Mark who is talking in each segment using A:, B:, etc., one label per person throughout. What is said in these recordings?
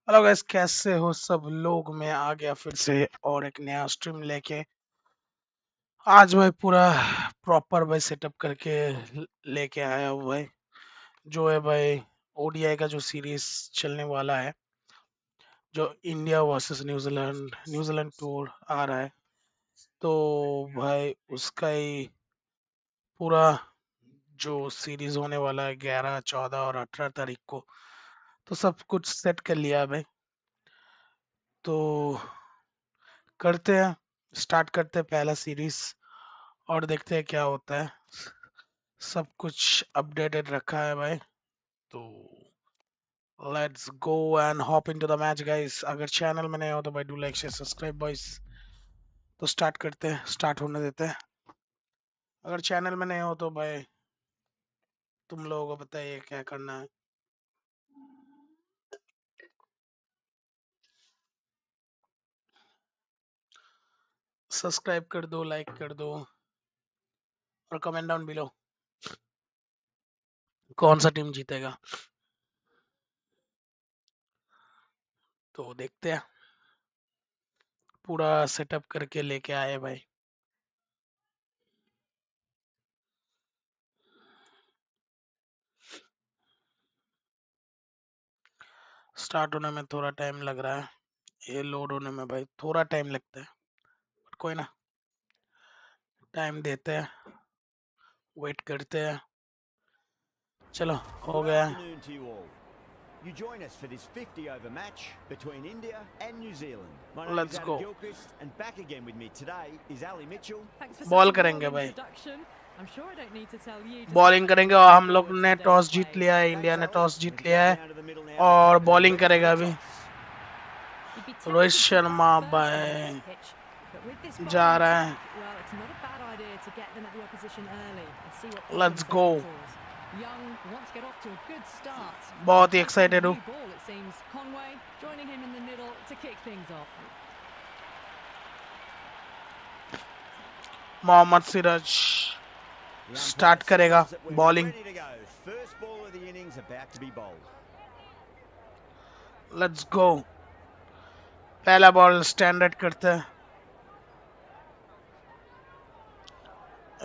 A: Hello guys, कैसे हो सब लोग। मैं आ गया फिर से और एक नया स्ट्रीम लेके। आज भाई पूरा प्रॉपर भाई सेटअप करके लेके आया हूँ भाई। जो है भाई ओडीआई का जो सीरीज चलने वाला है, जो India versus New Zealand New Zealand tour आ रहा है, तो भाई उसका ही पूरा जो सीरीज होने वाला है 11, 14 और 18 तारीख को, तो सब कुछ सेट कर लिया है भाई। तो करते हैं, स्टार्ट करते हैं पहला सीरीज और देखते हैं क्या होता है। सब कुछ अपडेटेड रखा है भाई, तो let's go and hop into the match guys. अगर चैनल में नए हो तो भाई do like share subscribe boys. तो स्टार्ट करते हैं, स्टार्ट होने देते हैं। अगर चैनल में नए हो तो भाई तुम लोगों को बताइए क्या करना है। सब्सक्राइब कर दो, लाइक कर दो और कमेंट डाउन बिलो कौन सा टीम जीतेगा। तो देखते हैं, पूरा सेटअप करके लेके आए भाई। स्टार्ट होने में थोड़ा टाइम लग रहा है, ये लोड होने में भाई थोड़ा टाइम लगता है, बट कोई ना, टाइम देते हैं, वेट करते हैं। चलो हो
B: Good
A: गया।
B: afternoon to you all. You join us for this 50-over match between India and New Zealand. My name
A: let's
B: is Adam
A: go.
B: Gilchrist, and back again with me today is Ali Mitchell.
C: Thanks for
A: ball
C: such a warm
A: करेंगे भाई,
C: introduction. I'm sure I don't need to tell you just how
A: bowling
C: looking
A: करेंगे और हम लोग
C: forward to
A: ने
C: today's
A: toss जीत
C: play.
A: लिया है, India
B: Thanks,
A: ने
B: Ali.
A: Toss
B: We
A: Jeet
B: can
A: लिया
B: head
A: है
B: down to the middle now. The
A: और
B: captain will
A: bowling
B: lead for the
A: करेगा अभी
B: toss.
C: You'd be
A: Rohit
C: tempted to
A: Sharma
C: bat first on
A: भाई।
C: this pitch, but with this
A: जा
C: bowling
A: रहा है,
C: attack, well, it's not a bad idea to get them at the opposition early and see what
A: let's
C: problems they
A: go.
C: can cause. Young wants to get off to a good start.
A: बहुत ही
C: Attacking
A: excited हूँ।
C: new ball, it seems. Conway joining him in the middle to kick things off.
A: Mohammed Siraj
B: The
A: start
B: umpire
A: करेगा
B: signals that we're
A: bowling.
B: ready to go. First ball of the innings about to be bowled.
A: Let's go. पहला ball standard करते हैं।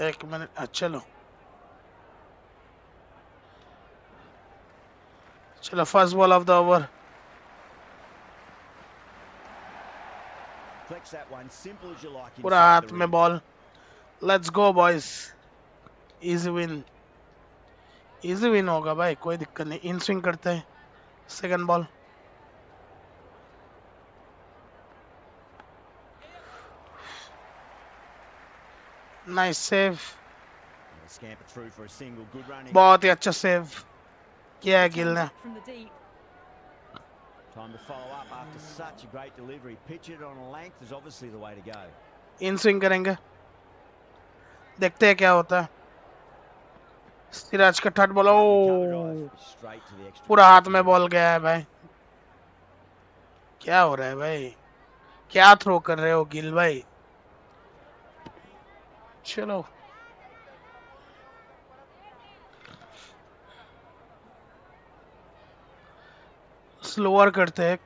A: एक minute, चलो चलो, first ball of the over.
B: Flex that one, simple as you like
A: पूरा
B: inside
A: हाथ
B: the
A: में
B: ring.
A: Ball. Let's go boys, easy win, easy win होगा भाई, कोई दिक्कत नहीं। इन स्विंग करते हैं, second ball, nice save,
B: Scamper through for a single. Good running.
A: बहुत ही अच्छा सेव किया है गिल
C: Turned
A: ने।
C: back from the deep.
B: Time to follow up after such a great delivery. Pitch it on a length is obviously the way to go.
A: In swing करेंगे, देखते हैं क्या होता है। सिराज का थर्ड बॉल,
B: Cover
A: ओ
B: drive. Straight to the extra.
A: पूरा हाथ में बॉल गया है भाई। क्या हो रहा है भाई, क्या थ्रो कर रहे हो गिल भाई। चलो स्लोअर करते हैं।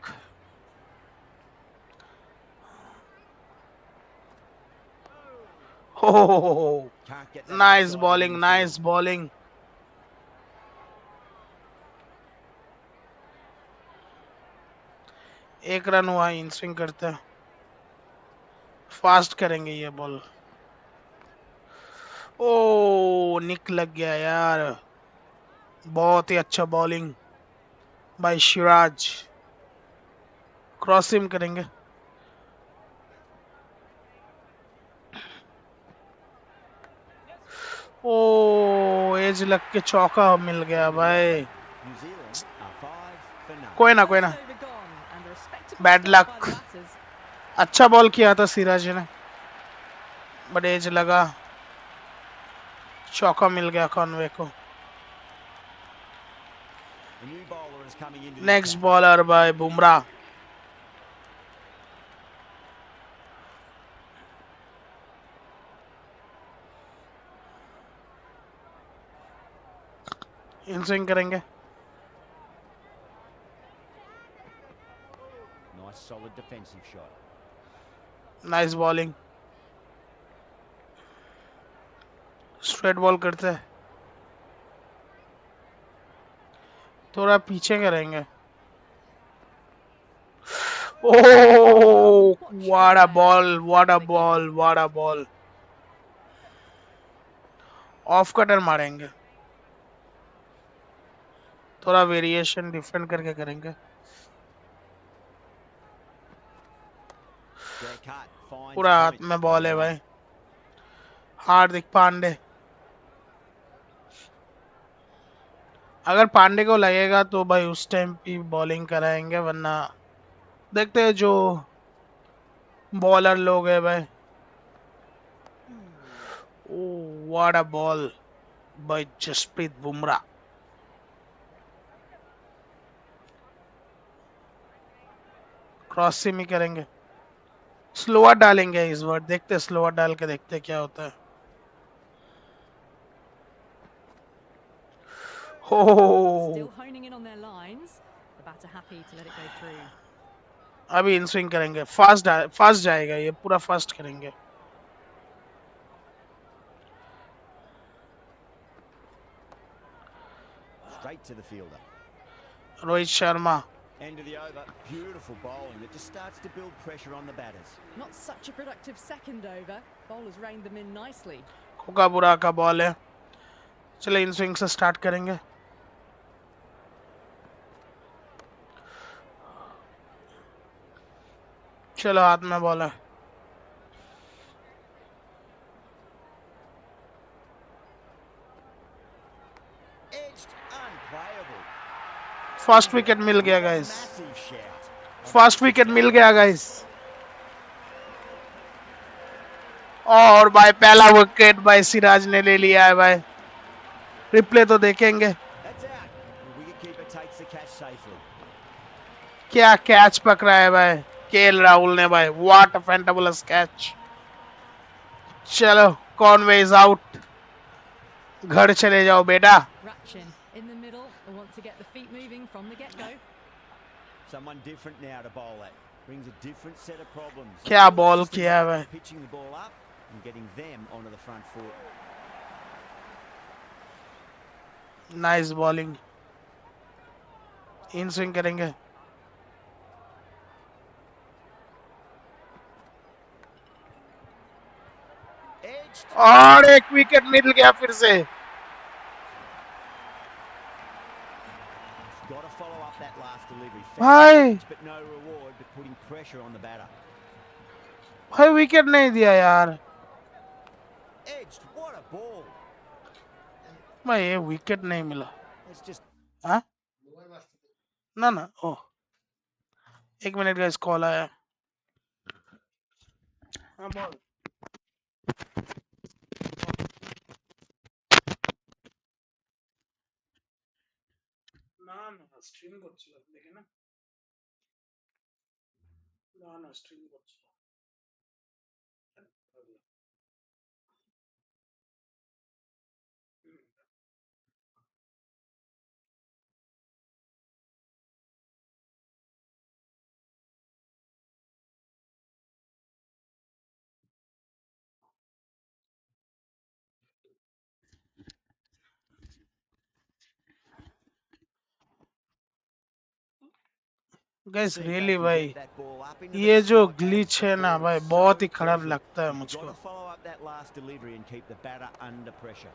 A: हो
B: Can't get that
A: nice
B: outside
A: bowling,
B: the
A: nice
B: infield.
A: Bowling. एक रन हुआ, इन स्विंग करते हैं, फास्ट करेंगे ये बॉल। ओ निक लग गया यार, बहुत ही अच्छा बॉलिंग भाई सिराज। क्रॉस सिम करेंगे, ओ एज लग के चौका मिल गया भाई।
B: New Zealand are 5 for none.
A: कोई ना कोई ना,
C: First over gone, and a respectable
A: bad
C: start by
A: luck.
C: the batters.
A: अच्छा बॉल किया था सिराज ने, बट एज लगा, चौका मिल गया कॉनवे को।
B: The new bowler is coming into the
A: next
B: attack.
A: Bowler भाई बुमराह। इन स्विंग करेंगे,
B: Nice solid defensive shot.
A: Nice bowling, straight ball करते हैं, थोड़ा पीछे करेंगे। ओह what a ball, what a ball, what a ball. Off cutter मारेंगे, थोड़ा वेरिएशन डिफरेंट करके करेंगे।
B: Square cut. Finds
A: पूरा हाथ
B: point.
A: में बॉल है भाई, हार्दिक पांडे। अगर पांडे को लगेगा तो भाई उस टाइम पे बॉलिंग कराएंगे, वरना देखते हैं जो बॉलर लोग है भाई। Oh what a ball by Jasprit Bumrah. Cross seam ही करेंगे, स्लोअर डालेंगे इस बार, देखते हैं स्लोअर डाल के देखते हैं क्या होता है। हो
C: Still honing in on their lines. The batter happy to let it go through.
A: अभी इन स्विंग करेंगे, फास्ट जाएगा ये, पूरा फास्ट करेंगे।
B: Straight to the fielder.
A: Rohit Sharma,
B: End of the over. Beautiful bowling that just starts to build pressure on the batters.
C: Not such a productive second over. Bowlers reined them in nicely.
A: Kookaburra का ball है, चलो in swing से start करेंगे। चलो हाथ में ball है,
B: Edged, unplayable.
A: First wicket मिल गया guys,
B: Massive shout.
A: First wicket मिल गया गाइस। और भाई पहला विकेट भाई सिराज ने ले लिया है भाई, रिप्ले तो देखेंगे।
B: That's out. The wicketkeeper takes the catch safely.
A: क्या कैच पकड़ा है भाई केएल राहुल ने भाई, व्हाट अ फैंटाबुलस कैच। चलो कॉनवे इज आउट, घर चले जाओ बेटा।
C: Ratchin in the middle. They want to get the feet moving from the get-go.
B: Someone different now to bowl at. Brings a different set of problems.
A: क्या
B: It's
A: ball
B: just a
A: किया है
B: matter of
A: भाई,
B: pitching the ball up and getting them onto the front foot.
A: Nice bowling. In swing करेंगे,
B: Edged.
A: और एक wicket मिल गया फिर से।
B: Got to follow up that last delivery.
A: भाई
B: But no reward, but putting pressure on the batter.
A: भाई wicket नहीं दिया यार
B: Edged, what a ball.
A: भाई ये विकेट नहीं मिला
B: It's just
A: हाँ ना ना ओ 1 मिनट का इस कॉल आया हाँ बोल না না স্ট্রিম করছিল দেখে না না না স্ট্রিম করছিল gas
B: see if they
A: really
B: can
A: भाई
B: get that ball up into the
A: ये जो
B: slot
A: ग्लिच
B: as
A: है ना
B: before.
A: भाई
B: It's
A: बहुत ही
B: so
A: खराब
B: crucial.
A: लगता है
B: You've
A: मुझको
B: got to follow up that last delivery and keep the batter under pressure.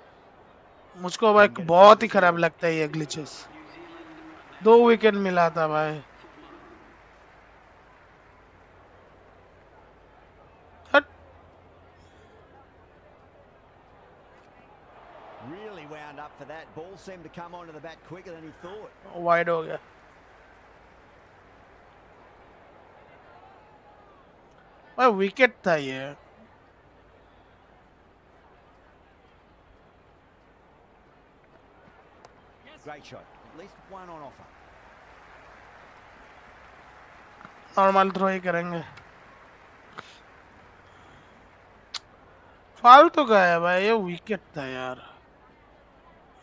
A: मुझको भाई
B: Couldn't get it through
A: बहुत
B: the
A: ही खराब
B: field.
A: लगता है ये ग्लिचेस 2 विकेट मिला था भाई हट
B: Really wound up for that. Ball seemed to come onto the bat quicker than he thought.
A: Wide हो गया भाई विकेट था ये
B: Great shot. At least one on offer.
A: Normal throw ही करेंगे फालतू का है भाई ये विकेट था यार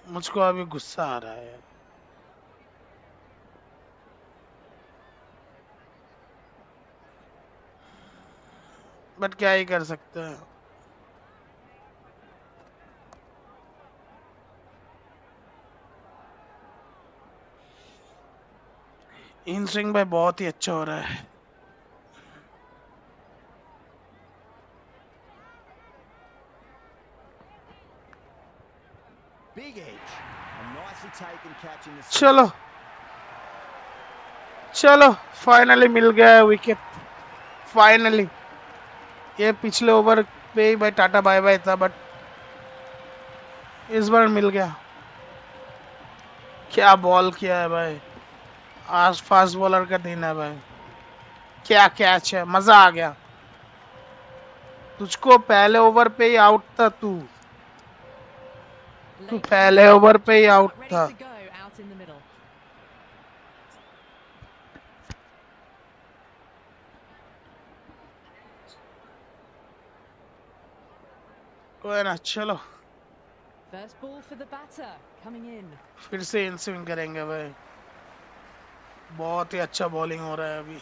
A: मुझको अभी गुस्सा आ रहा है यार बट क्या ही कर सकते हैं इन स्विंग भाई बहुत ही अच्छा हो रहा है
B: Big edge. A nicely taken catch in the
A: चलो
B: six.
A: चलो फाइनली मिल गया है विकेट फाइनली ये पिछले ओवर पे ही भाई टाटा बाय बाय था बट इस बार मिल गया क्या बॉल किया है भाई आज फास्ट बॉलर का दिन है भाई क्या कैच है मजा आ गया तुझको पहले ओवर पे ही आउट था तू पहले ओवर पे ही आउट
C: Ready
A: था
C: to go out in the middle.
A: कोई ना चलो
C: First ball for the batter coming in.
A: फिर से इन स्विंग करेंगे भाई बहुत ही अच्छा बॉलिंग हो रहा है अभी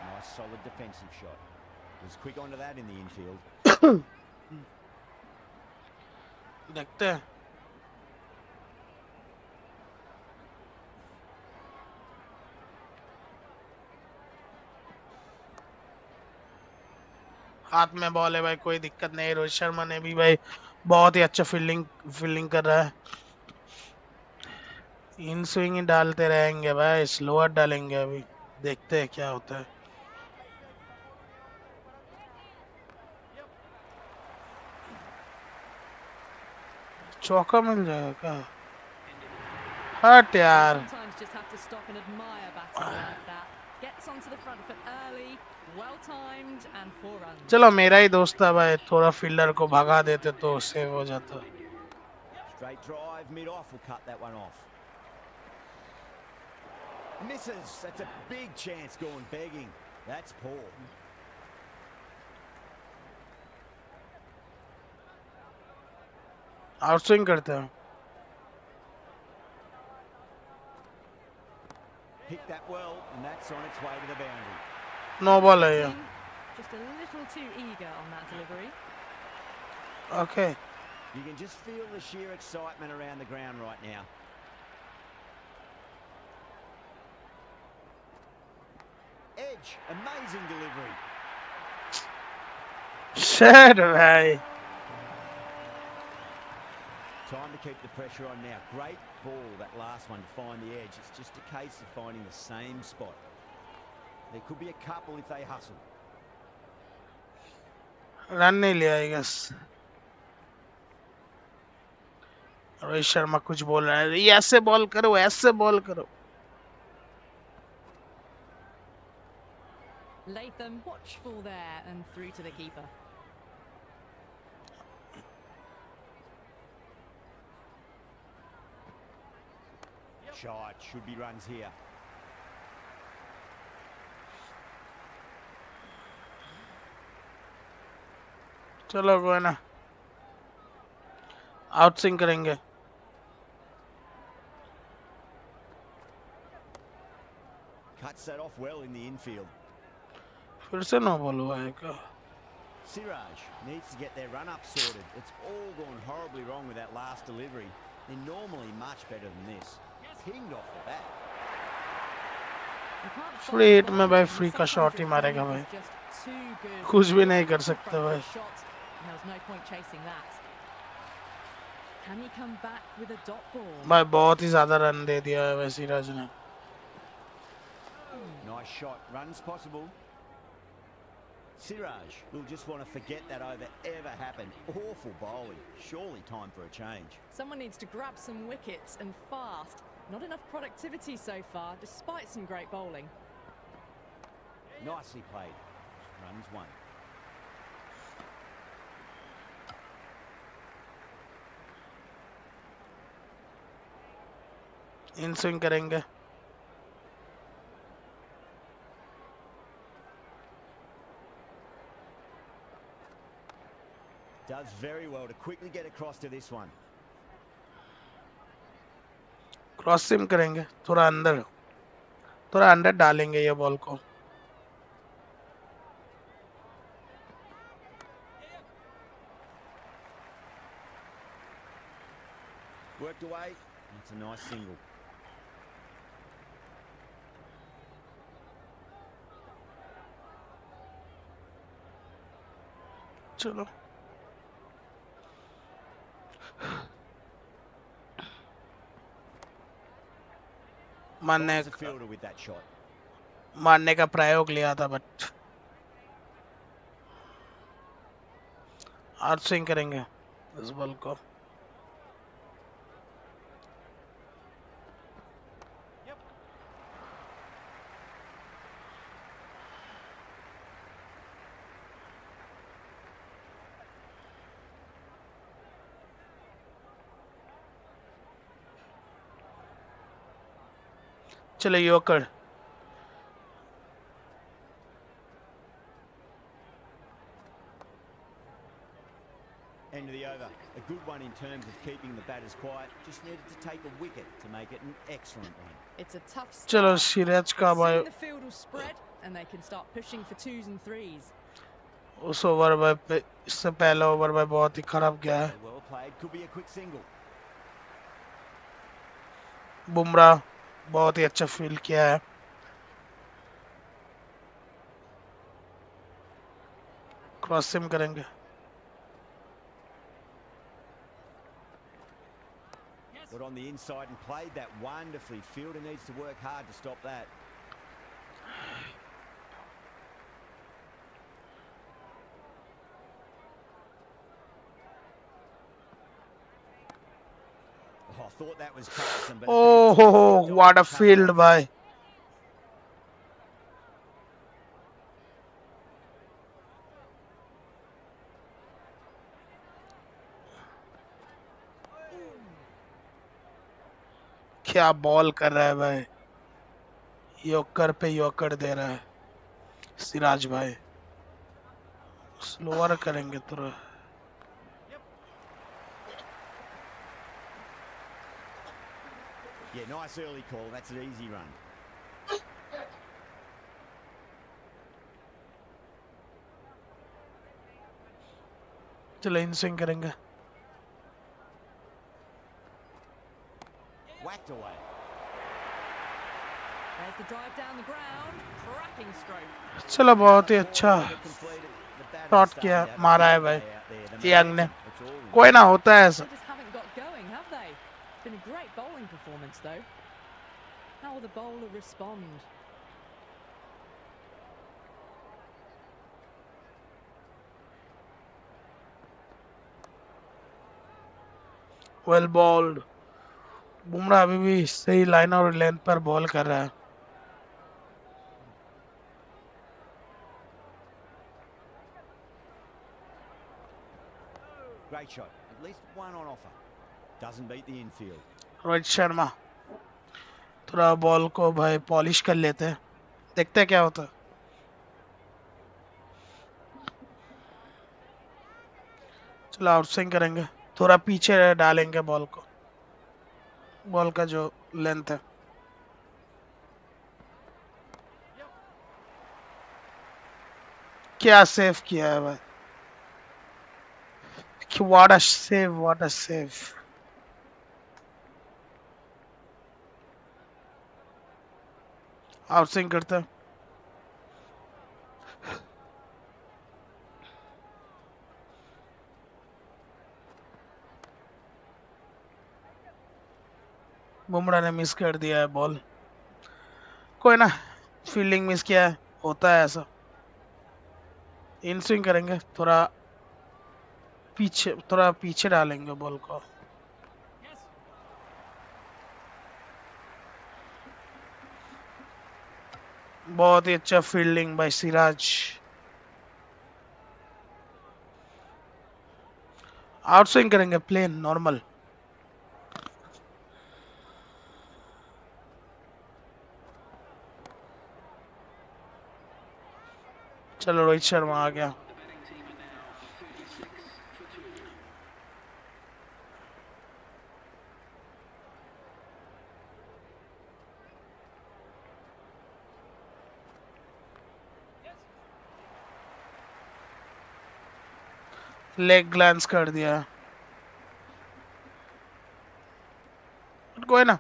B: Nice solid defensive shot. Was quick onto that in the infield.
A: देखते हैं हाथ में बॉल है भाई कोई दिक्कत नहीं रोहित शर्मा ने भी भाई बहुत ही अच्छा फील्डिंग फील्डिंग कर रहा है इन स्विंग ही डालते रहेंगे भाई स्लोअर डालेंगे अभी देखते हैं क्या होता है चौका मिल जाएगा क्या हट यार
C: Sometimes just have to stop and admire batting like that. Gets onto the front foot early, well timed and 4 runs.
A: चलो मेरा ही दोस्त था भाई थोड़ा फील्डर को भगा देते तो सेव हो जाता
B: Straight drive, mid-off will cut that one off. Misses. That's a big chance going begging. That's poor.
A: Out swing करते हैं
B: Picked that well, and that's on its way to the boundary.
A: No ball है ये
C: Just a little too eager on that delivery.
A: Okay
B: You can just feel the sheer excitement around the ground right now. Edge, amazing delivery.
A: शेर भाई
B: Time to keep the pressure on now. Great ball, that last one, to find the edge. It's just a case of finding the same spot. There could be a couple if they hustle.
A: Run नहीं लिया I guess. Rohit Sharma कुछ बोल रहा है, ये ऐसे ball करो, ऐसे बॉल करो।
C: Latham watchful there and through to the keeper.
B: Shot, should be runs here.
A: चलो कोई ना, आउट स्विंग करेंगे।
B: Cuts that off well in the infield.
A: फिर से नो बॉल हुआ है क्या?
B: Siraj needs to get their run-up sorted. It's all gone horribly wrong with that last delivery. They're normally much better than this. Pinged off the bat.
A: Free hit में भाई free का shot ही मारेगा भाई, कुछ भी नहीं कर सकते भाई। भाई बहुत ही ज्यादा रन दे दिया है वैसे सिराज ने।
B: Nice shot. Runs possible. Siraj will just want to forget that over ever happened. Awful bowling. Surely time for a change.
C: Someone needs to grab some wickets and fast. Not enough productivity so far, despite some great bowling.
B: Nicely played. Runs one.
A: In swing करेंगे।
B: Does very well to quickly get across to this one.
A: Cross SIM करेंगे, थोड़ा अंदर डालेंगे ये ball को।
B: Worked away. That's a nice single.
A: चलो मारने का प्रयोग लिया था बट आउट स्विंग करेंगे इस बॉल को। चलो yorker
B: End of the over. A good one in terms of keeping the batters quiet. Just needed to take a wicket to make it an excellent one.
C: It's a tough start.
A: चलो सिराज का भाई
C: The field will spread and they can start pushing for 2s and 3s.
A: उस over में इससे पहले over में बहुत ही खराब गया है।
B: Well played. Could be a quick single.
A: Bumrah बहुत ही अच्छा फील्ड किया है। क्रॉस सिम करेंगे।
B: Got on the inside and played that wonderfully. Fielder needs to work hard to stop that. Oh, I thought that was Carlson, but
A: Oh, what a field by क्या ball कर रहा है भाई, yorker पे yorker दे रहा है सिराज भाई। Slower करेंगे थोड़ा।
B: Yeah, nice early call. That's an easy run.
A: चलो इन स्विंग करेंगे।
B: Whacked away.
C: There's the drive down the ground. Cracking stroke.
A: चलो बहुत ही अच्छा शॉट किया, मारा है भाई यंग ने। कोई ना, होता है ऐसा।
C: They just haven't got going great bowling performance, though. How will the bowler respond?
A: Well bowled. Bumrah अभी भी सही लाइन और लेंथ पर बॉल कर रहा है।
B: Great shot. At least one on offer. Doesn't beat the infield.
A: Rohit Sharma थोड़ा बॉल को भाई पॉलिश कर लेते हैं, देखते हैं क्या होता है। चलो आउट स्विंग करेंगे, थोड़ा पीछे डालेंगे बॉल को, बॉल का जो लेंथ है। क्या सेव किया है भाई, what a save, what a save. Out swing करते हैं। बुमराह ने मिस कर दिया है बॉल, कोई ना, फील्डिंग मिस किया है, होता है ऐसा। इन स्विंग करेंगे, थोड़ा पीछे डालेंगे बॉल को। बहुत ही अच्छा fielding by Siraj. Out swing करेंगे, प्लेन नॉर्मल। चलो रोहित शर्मा आ गया। लेग ग्लांस कर दिया, कोई ना।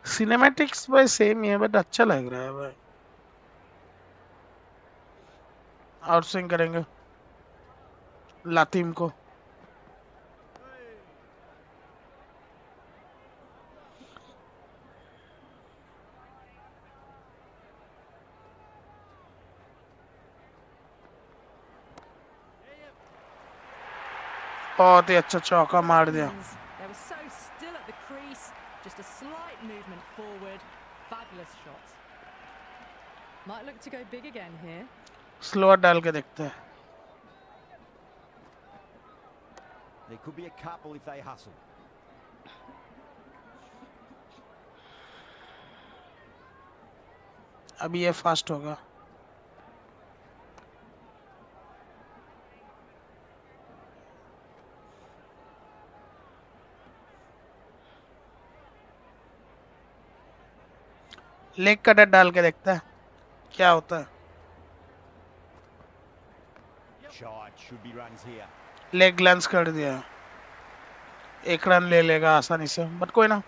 A: सिनेमैटिक्स भाई सेम ही है, बट अच्छा लग रहा है भाई। आउट स्विंग करेंगे लातिम को। बहुत ही अच्छा चौका मार दिया।
C: They were so still at the crease, just a slight movement forward. Fabulous shot. Might look to go big again here.
A: Slower डाल के देखते हैं।
B: There could be a couple if they hustle.
A: अभी ये फास्ट होगा। Leg cutter डाल के देखता है क्या होता है।
B: Shot, should be runs here.
A: Leg glance कर दिया, एक रन ले लेगा आसानी से, बट कोई ना।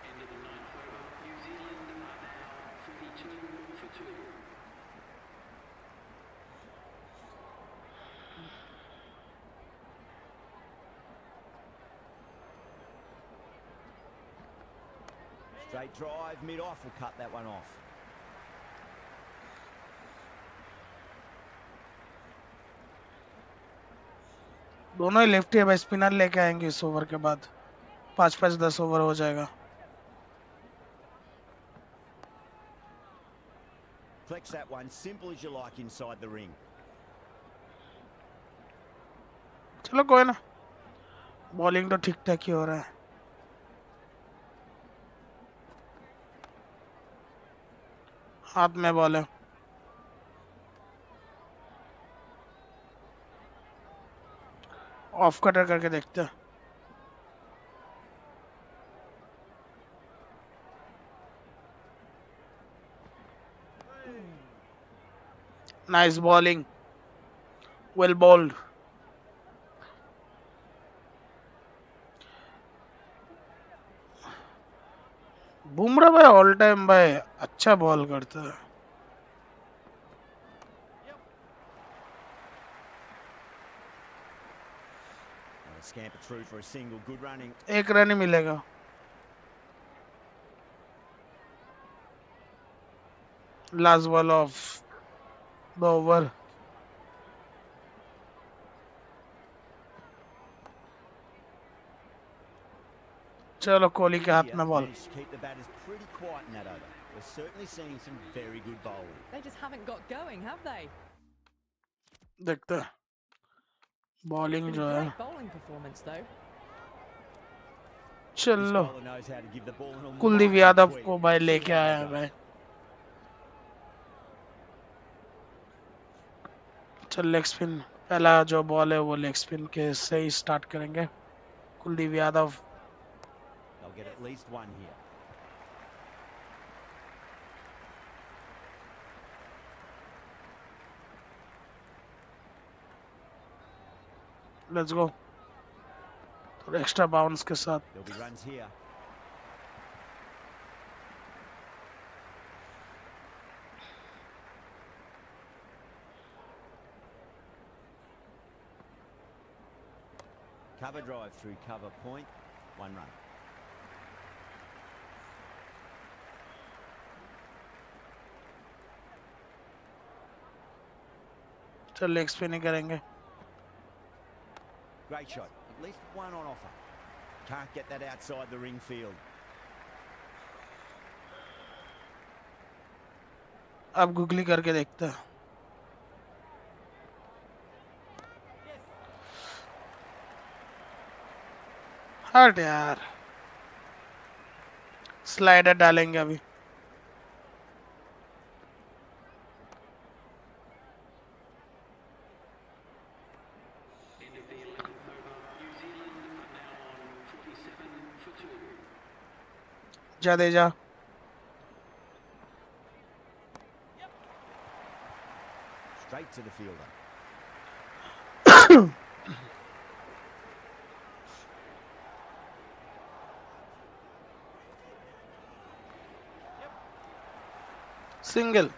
B: Straight drive, mid-off will cut that one off.
A: दोनों ही लेफ्टी है भाई, स्पिनर लेके आएंगे इस ओवर के बाद, 5-5 10 ओवर हो जाएगा।
B: Flex that one, simple as you like inside the ring.
A: चलो कोई ना, बॉलिंग तो ठीक ठाक ही हो रहा है। हाथ में बॉल है। ऑफ कटर करके देखते हैं। Nice bowling, well bowled. Bumrah भाई ऑल टाइम भाई अच्छा बॉल करता है।
B: scamper through for a single. Good running.
A: एक रन ही मिलेगा. Last ball of the over. चलो कोहली के हाथ में ball.
B: Managed to keep the batters pretty quiet in that over. We're certainly seeing some very good bowling.
C: They just haven't got going, have they?
A: देखते हैं bowling
C: Been
A: जो
C: a
A: है.
C: great bowling performance though.
B: This
A: चलो
B: bowler knows how to give the ball an
A: Kuldeep
B: almighty
A: Yadav
B: tweak.
A: को भाई
B: See
A: लेके
B: how
A: आया
B: they
A: है
B: go.
A: भाई. चल लेग स्पिन पहला जो बॉल है वो लेग स्पिन के से ही स्टार्ट करेंगे. Kuldeep Yadav.
B: They'll get at least one here.
A: Let's go. थोड़ा एक्स्ट्रा बाउंस के साथ.
B: There'll be runs here. Cover drive through cover point. One run.
A: चल लेग स्पिन ही करेंगे.
B: Great shot. At least one on offer. Can't get that outside the ring field.
A: अब googly करके देखते हैं. हट यार. स्लाइडर डालेंगे अभी. Jadeja.
B: Straight to the fielder.
A: Single.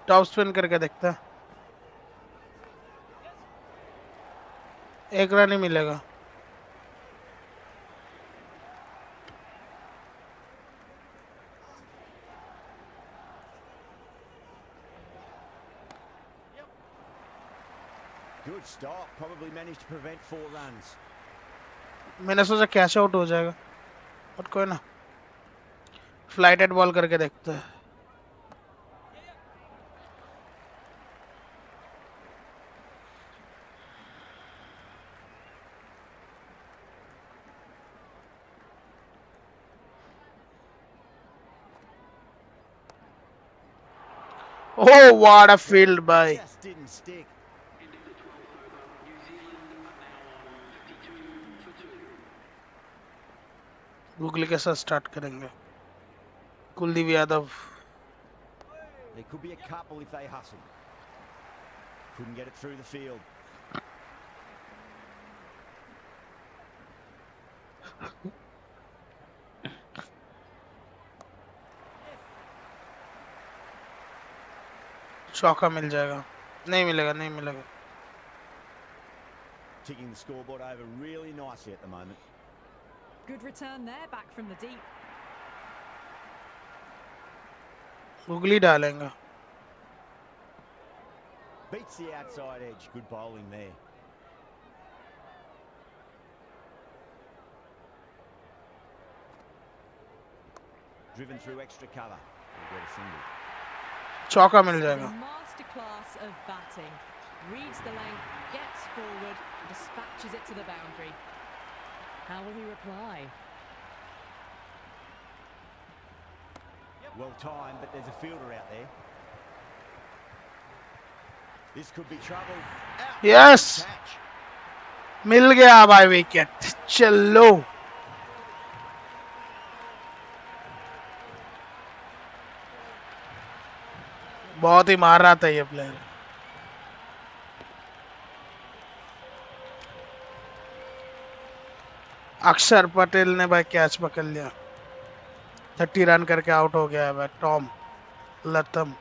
A: Top spin करके देखते हैं. एक रन ही मिलेगा.
B: Good stop. Probably managed to prevent 4 runs.
A: मैंने सोचा कैश आउट हो जाएगा बट कोई ना. फ्लाइटेड बॉल करके देखते हैं. Oh, what a field by.
B: Just didn't stick.
A: Googly के साथ स्टार्ट करेंगे. Kuldeep Yadav.
B: There could be a couple if they hustle. Couldn't get it through the field.
A: चौका मिल जाएगा. नहीं मिलेगा, नहीं मिलेगा.
B: Ticking the scoreboard over really nicely at the moment.
C: Good return there, back from the deep.
A: Googly डालेंगे.
B: Beats the outside edge. Good bowling there. Driven through extra cover. We'll get a single.
A: चौका मिल
C: This is a
A: जाएगा.
C: masterclass of batting. Reads the length, gets forward, dispatches it to the boundary. How will he reply?
B: Well timed, but there's a fielder out there. This could be trouble. Out.
A: Yes.
B: Catch.
A: मिल गया भाई wicket. चलो. बहुत ही मार रहा था ये player. अक्षर पटेल ने भाई कैच पकड़ लिया. 30 रन करके आउट हो गया है भाई Tom. let them.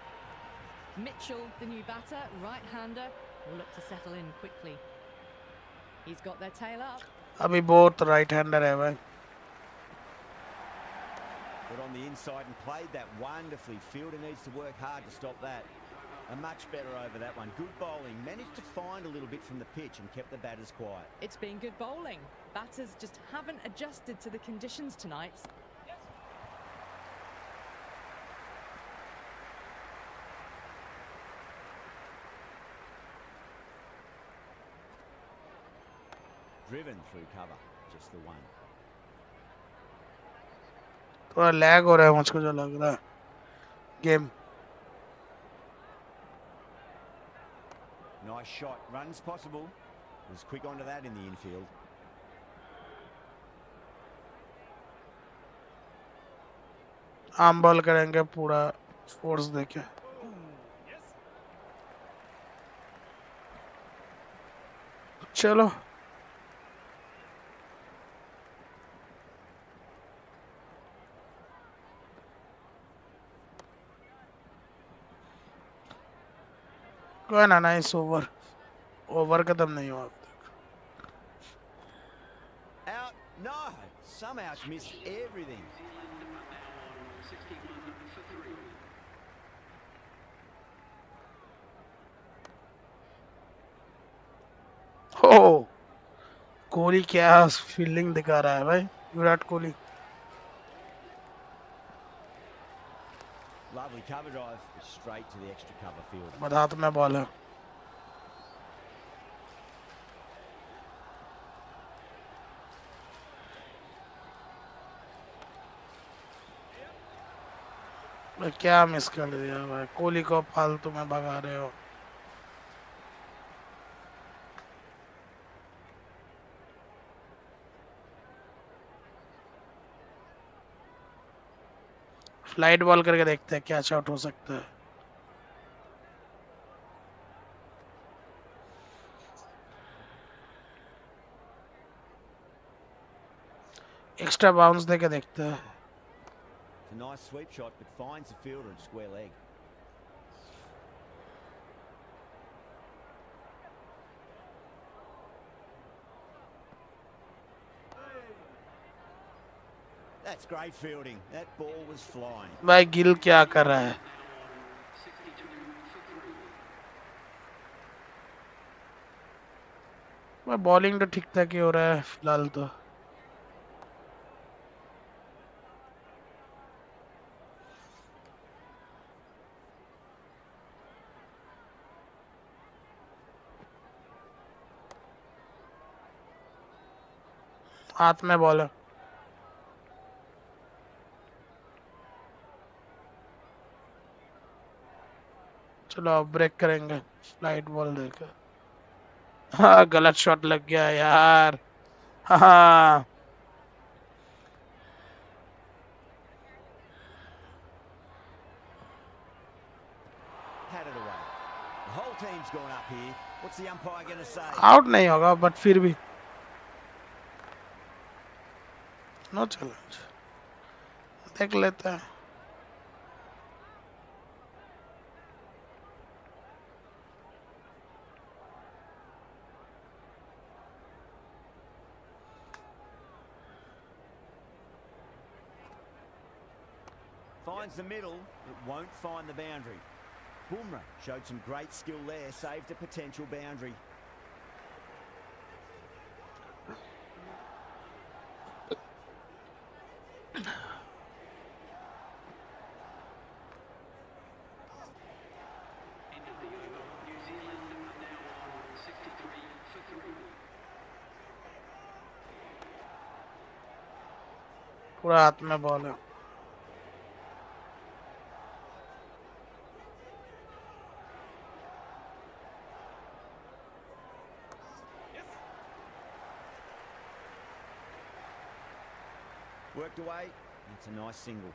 C: Mitchell, the new batter, right-hander, will look to settle in quickly. He's got their tail up.
A: अभी both right hander है भाई.
B: Got on the inside and played that wonderfully. Fielder needs to work hard to stop that. A much better over that one. Good bowling. Managed to find a little bit from the pitch and kept the batters quiet.
C: It's been good bowling. Batters just haven't adjusted to the conditions tonight.
B: Driven through cover. Just the one.
A: थोड़ा lag हो रहा है मुझको जो लग रहा है game.
B: Nice shot. Runs possible. Was quick onto that in the infield.
A: आम बॉल करेंगे पूरा फोर्स देके. चलो कोई ना. Nice over. ओवर खत्म नहीं हुआ.
B: Out. No. Somehow it's missed everything.
A: हो कोहली क्या फील्डिंग दिखा रहा है भाई. Virat Kohli.
B: Lovely cover drive. Straight to the extra cover field.
A: But हाथ में बॉल है. क्या मिस कर दिया भाई. कोहली को फालतू में भगा रहे हो. फ्लाइट बॉल करके देखते हैं क्या शॉट हो सकता है. एक्स्ट्रा बाउंस देके देखते हैं.
B: It's a nice sweep shot, but finds the fielder at square leg. That's great fielding. That ball was flying.
A: भाई गिल क्या कर रहा है. भाई बॉलिंग तो ठीक ठाक ही हो रहा है फिलहाल तो. हाथ में बॉल है. चलो अब ब्रेक करेंगे फ्लाइट बॉल देकर. हाँ गलत शॉट लग गया यार. हाँ
B: Had it away. The whole team's gone up here. What's the umpire going to say?
A: Out नहीं होगा बट फिर भी नो चैलेंज. देख लेते हैं.
B: Finds the middle, it won't find the boundary. Bumrah showed some great skill there, saved a potential boundary.
A: पूरा हाथ में बॉल है.
B: Worked away, it's a nice single.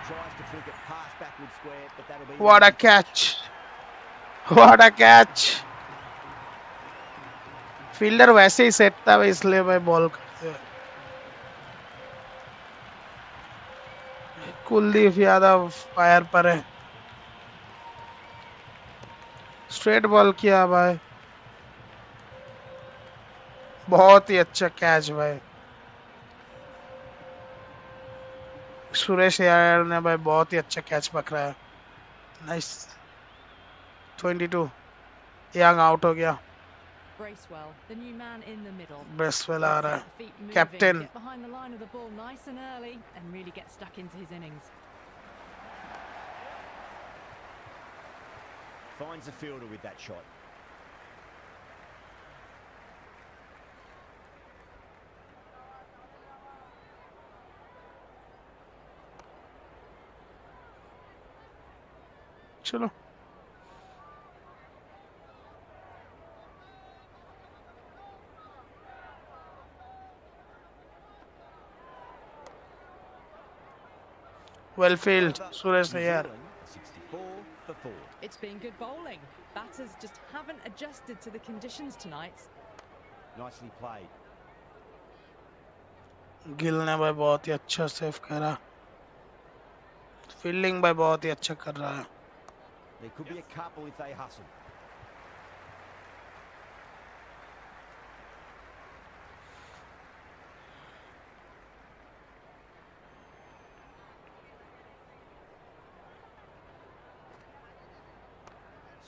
B: Tries to flick it past backward square, but that'll be...
A: What a catch. What a catch. Fielder वैसे ही set था भाई, इसलिए भाई ball करते हैं। कुलदीप यादव फायर पर है, स्ट्रेट बॉल किया भाई, बहुत ही अच्छा कैच भाई। सुरेश यार ने भाई बहुत ही अच्छा कैच पकड़ा है। नाइस। 22 यंग आउट हो गया।
C: Bracewell, the new man in the middle.
A: Bracewell आ
C: Wants to
A: रहा
C: get
A: है,
C: the feet moving,
A: captain.
C: get behind the line of the ball nice and early, and really get stuck into his innings.
B: Finds the fielder with that shot.
A: चलो well field Suresh
B: New
A: यार।
B: Zealand, 64 for 4.
C: It's been good bowling. Batters just haven't adjusted to the conditions tonight.
B: Nicely played.
A: Gill ने भाई बहुत ही अच्छा save करा, fielding भाई बहुत ही अच्छा कर रहा है।
B: There could be a couple if they hustle.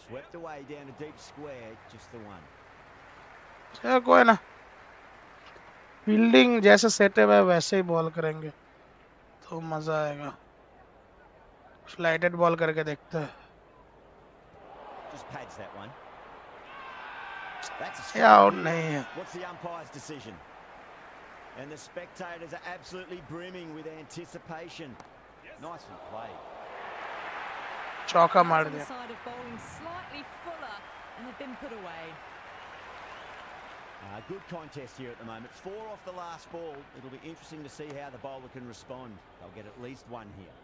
B: Swept away down a deep square, just the one.
A: चलो कोई ना, फील्डिंग जैसे सेट है भाई वैसे ही बॉल करेंगे तो मजा आएगा। फ्लाइटेड बॉल करके देखते हैं।
B: Just pads that one. That's a
A: ये
B: strike
A: आउट
B: here.
A: नहीं है।
B: What's the umpire's decision? And the spectators are absolutely brimming with anticipation. Nicely played.
A: चौका
C: Hands
A: मार
C: on the
A: दिया।
C: side of bowling slightly fuller, and they've been put away.
B: Good contest here at the moment. 4 off the last ball. It'll be interesting to see how the bowler can respond. They'll get at least one here.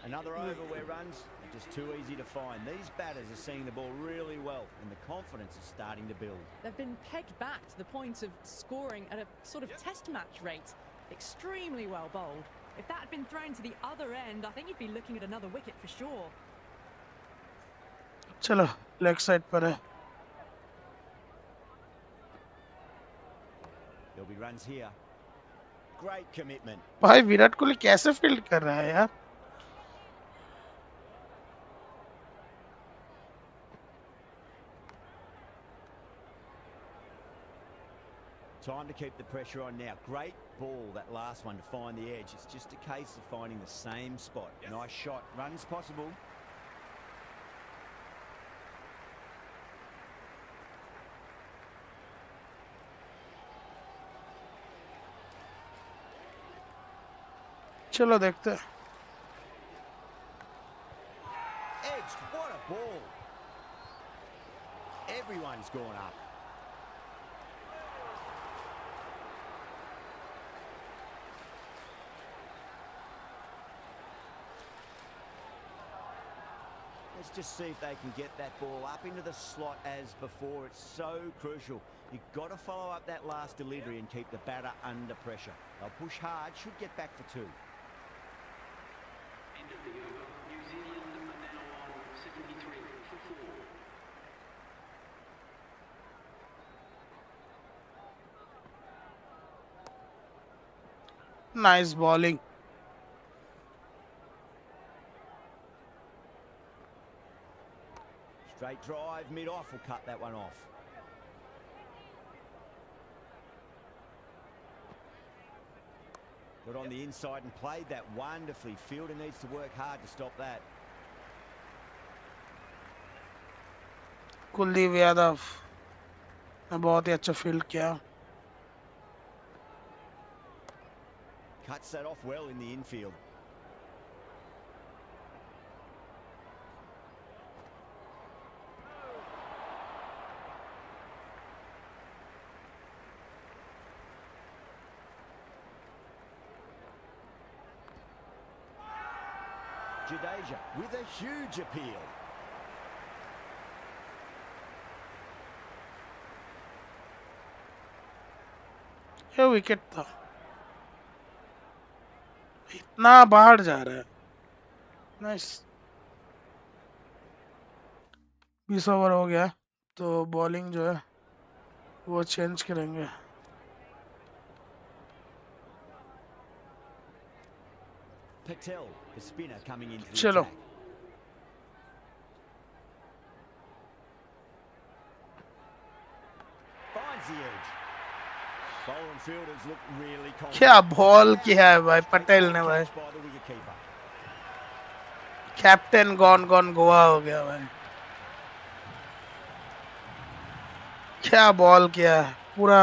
B: Another over where runs are just too easy to find. These batters are seeing the ball really well, and the confidence is starting to build.
C: They've been pegged back to the point of scoring at a sort of test match rate. Extremely well bowled. If that had been thrown to the other end, I think you'd be looking at another wicket for sure.
A: चलो leg side पर है।
B: There'll be runs here. Great commitment.
A: भाई विराट कोहली कैसे field कर रहा है यार।
B: Time to keep the pressure on now. Great ball, that last one, to find the edge. It's just a case of finding the same spot. Nice shot. Runs possible.
A: चलो देखते हैं।
B: Edged. What a ball. Everyone's gone up. Let's just see if they can get that ball up into the slot as before. It's so crucial. You've got to follow up that last delivery and keep the batter under pressure. They'll push hard, should get back for 2.
D: End of the over. New Zealand are now on 73 for 4.
A: Nice bowling.
B: Straight drive, mid-off will cut that one off. Got on the inside and played that wonderfully. Fielder needs to work hard to stop that.
A: Kuldeep Yadav ने बहुत ही अच्छा field किया।
B: Cuts that off well in the infield. Jadeja with a huge appeal.
A: क्या wicket था, इतना बाहर जा रहा है। नाइस। 20 ओवर हो गया तो बॉलिंग जो है वो चेंज करेंगे।
B: Patel, the spinner, coming into the
A: चलो
B: attack. Finds the edge. Bowler and fielders look really confident.
A: क्या बॉल किया है भाई पटेल ने भाई,
B: Catch by the wicketkeeper.
A: Captain gone gone Goa हो गया भाई। क्या बॉल किया है, पूरा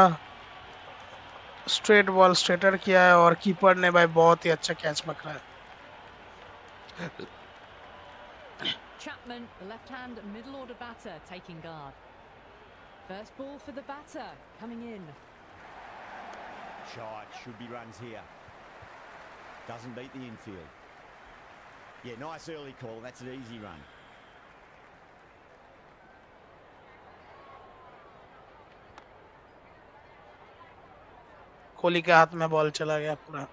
A: स्ट्रेट बॉल स्ट्रेटर किया है और कीपर ने भाई बहुत ही अच्छा कैच पकड़ा है।
C: Chapman, the left-hand middle order batter, taking guard. First ball for the batter, coming in.
B: Shot, should be runs here. Doesn't beat the infield. Yeah, nice early call. That's an easy run.
A: Kohli के हाथ में ball चला गया पूरा।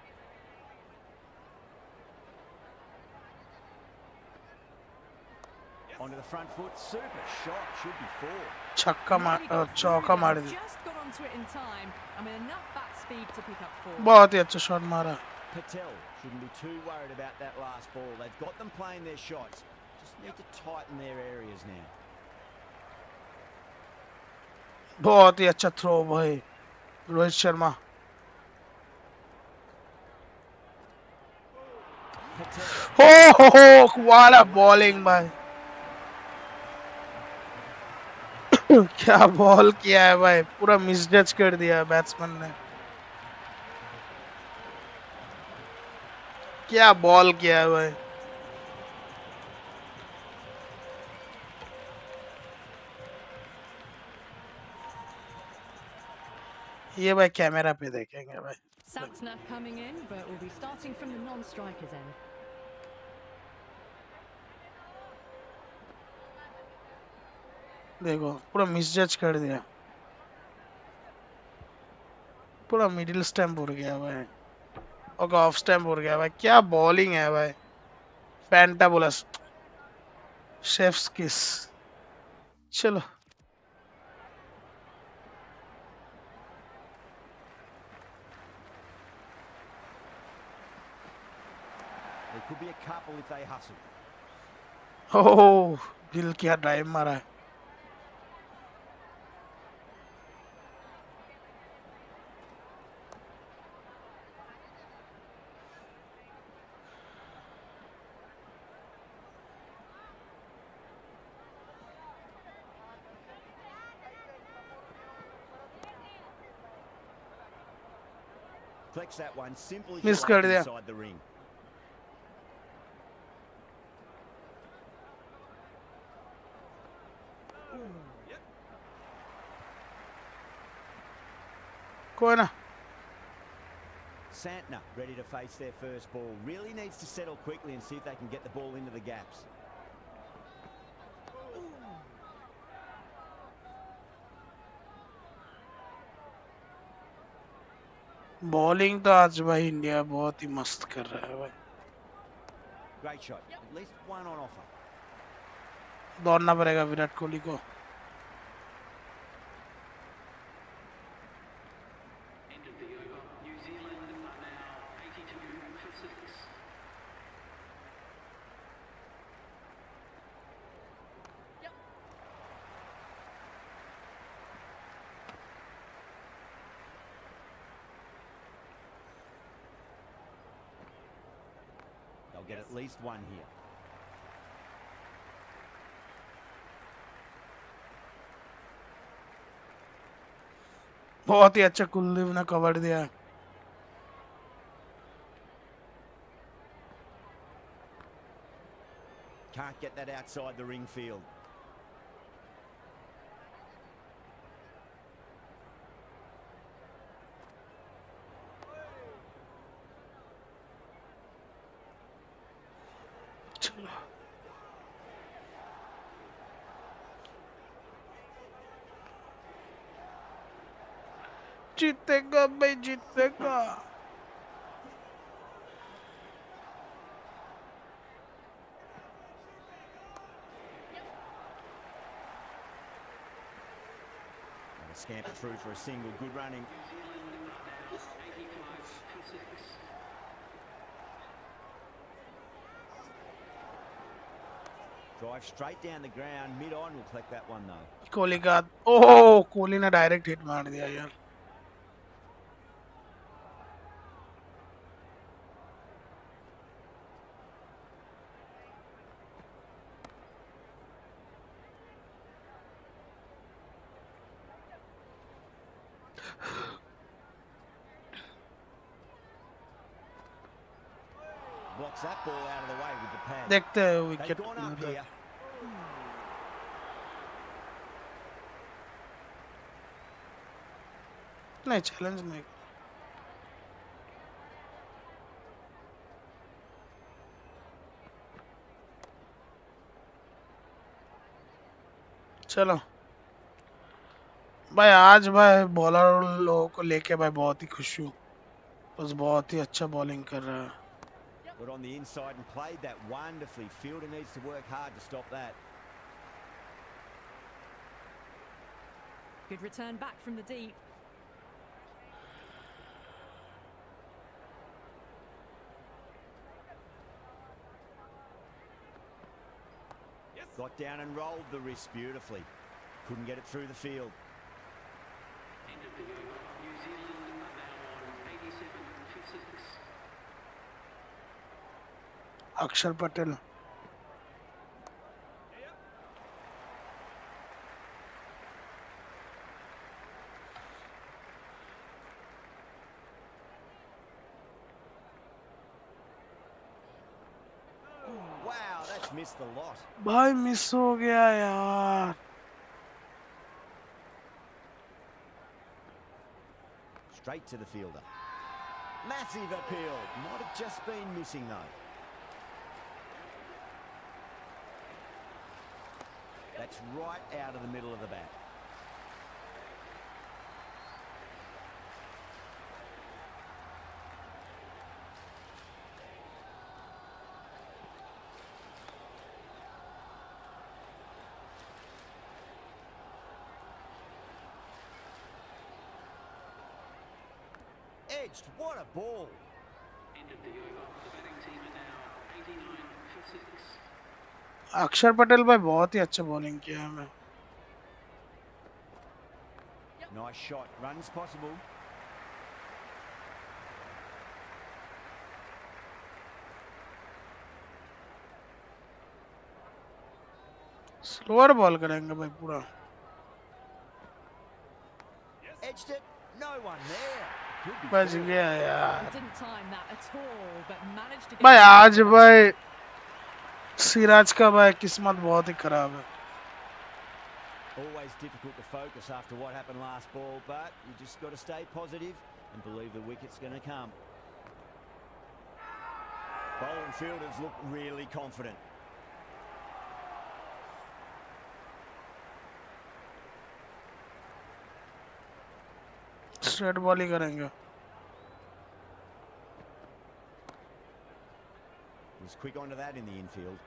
B: Onto the front foot. Super shot. Should be four.
A: छक्का मार,
C: Really got
A: चौका
C: through
A: मार
C: there,
A: दिया।
C: just got onto it in time. I mean, enough bat speed to pick up four.
A: बहुत ही अच्छा शॉट मारा।
B: Patel shouldn't be too worried about that last ball. They've got them playing their shots. Just need to tighten their areas now.
A: बहुत ही अच्छा throw भाई Rohit Sharma.
B: Patel.
A: हो वाला बॉलिंग भाई। क्या बॉल किया है भाई, पूरा मिसजज कर दिया बैट्समैन ने। क्या बॉल किया है भाई। ये भाई कैमरा पे देखेंगे भाई।
C: Satsna coming in, but will be starting from the non-strikers end.
A: देखो पूरा मिसजज कर दिया, पूरा मिडिल स्टैम्प उड़ गया भाई और ऑफ स्टैम्प उड़ गया भाई। क्या बॉलिंग है भाई, फैंटाबुलस, शेफ्स किस। चलो
B: There could be a couple if they hustle.
A: ओह दिल क्या ड्राइव मारा है।
B: Flex that one. Simply
A: Miss
B: just
A: कर दिया।
B: inside the ring.
A: कोई ना।
B: Santner ready to face their first ball. Really needs to settle quickly and see if they can get the ball into the gaps.
A: Bowling तो आज भाई India बहुत ही मस्त कर रहा है भाई।
B: Great shot. At least one on offer.
A: दौड़ना पड़ेगा विराट कोहली को।
D: End of the over. New Zealand are now 82 for 6.
B: They'll get at least one here.
A: बहुत ही अच्छा कुलदीप ने कवर दिया है।
B: Can't get that outside the ring field.
A: चलो जीतेगा भाई जीतेगा।
B: And a scamper through for a single. Good running.
D: New Zealand now 85 for 6.
B: Drive straight down the ground. Mid-on will collect that one though.
A: Kohli का ओह कोहली ने direct hit मार दिया यार।
B: Blocks that ball out of the way with the pad.
A: देखते हैं
B: They've
A: wicket
B: gone up here.
A: नहीं challenge नहीं। चलो भाई आज भाई बॉलर लोगों को लेके भाई बहुत ही खुश हूँ। बस बहुत ही अच्छा बॉलिंग कर रहा है।
B: Got on the inside and played that wonderfully. Fielder needs to work hard to stop that.
C: Good return back from the deep.
B: Got down and rolled the wrist beautifully. Couldn't get it through the field.
D: End of the over. New Zealand now on 87 for 6.
A: अक्षर Patel
B: Wow, that's missed the lot.
A: भाई miss हो गया यार।
B: Straight to the fielder. Massive appeal. Might have just been missing though. That's right out of the middle of the bat. Edged. What a ball.
D: End of the over. The batting team are now 89 for 6.
A: अक्षर पटेल भाई बहुत ही अच्छा bowling किया है। मैं
B: Nice shot. Runs possible.
A: Slower ball करेंगे भाई पूरा।
B: Edged it. No one there. Could be
A: बच
B: four.
A: गया यार।
C: He didn't time that at all, but managed to get
A: भाई
C: it
A: आज
C: over.
A: भाई सिराज का भाई किस्मत बहुत ही खराब है।
B: Always difficult to focus after what happened last ball, but you just got to stay positive and believe the wicket's going to come. Bowler and fielders look really confident.
A: Straight ball ही करेंगे।
B: Was quick onto that in the infield.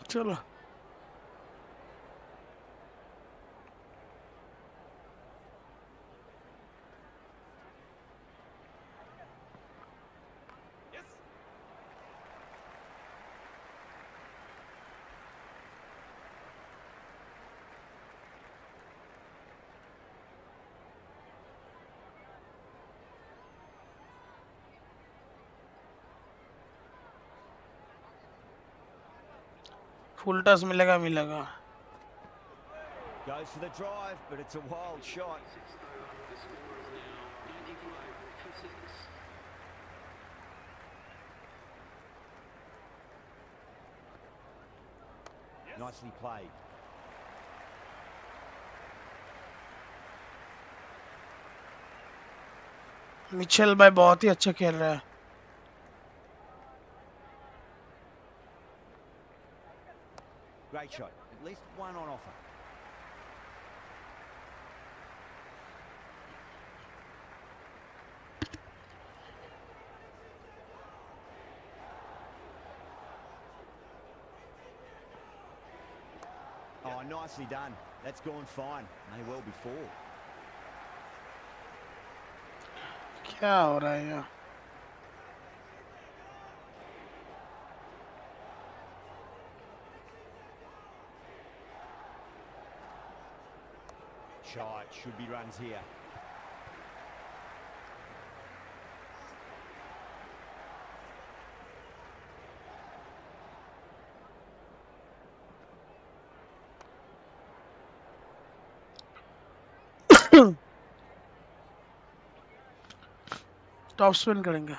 A: चलो full toss मिलेगा मिलेगा।
B: Goes for the drive, but it's a wild shot.
D: 6th over. The score is now 95 for 6.
B: Nicely played.
A: Mitchell भाई बहुत ही अच्छा खेल रहा है।
B: Great shot. At least one on offer. Oh, nicely done. That's gone fine. May well be 4.
A: क्या हो रहा है यहाँ?
B: Shot. Should be runs here.
A: Top spin करेंगे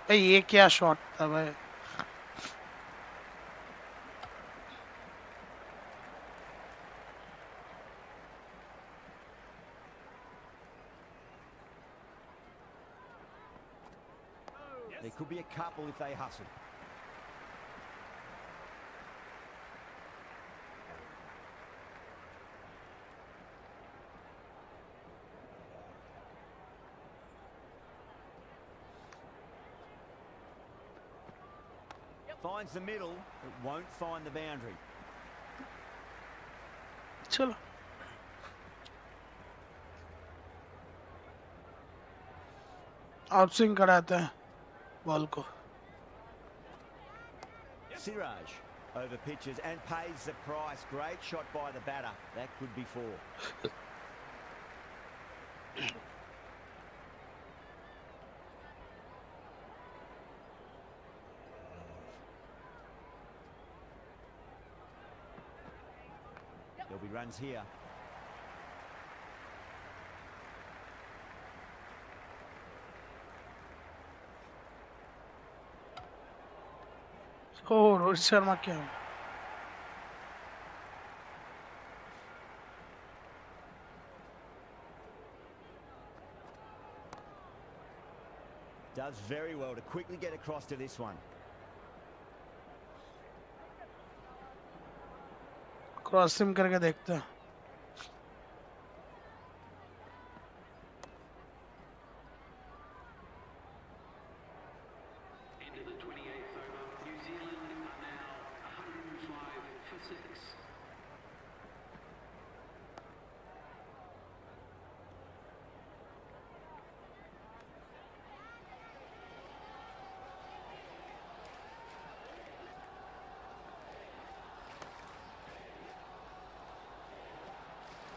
A: भाई। ये क्या शॉट था भाई?
B: There could be a couple if they hustle. Finds the middle, but won't find the boundary.
A: चलो आउट स्विंग कराते हैं बॉल को।
B: Siraj over pitches and pays the price. Great shot by the batter. That could be 4. There'll be runs here.
A: ओ रोहित शर्मा क्या है?
B: Does very well to quickly get across to this one.
A: Cross SIM करके देखते हैं।
D: Into the 28th over. New Zealand are now 105 for 6.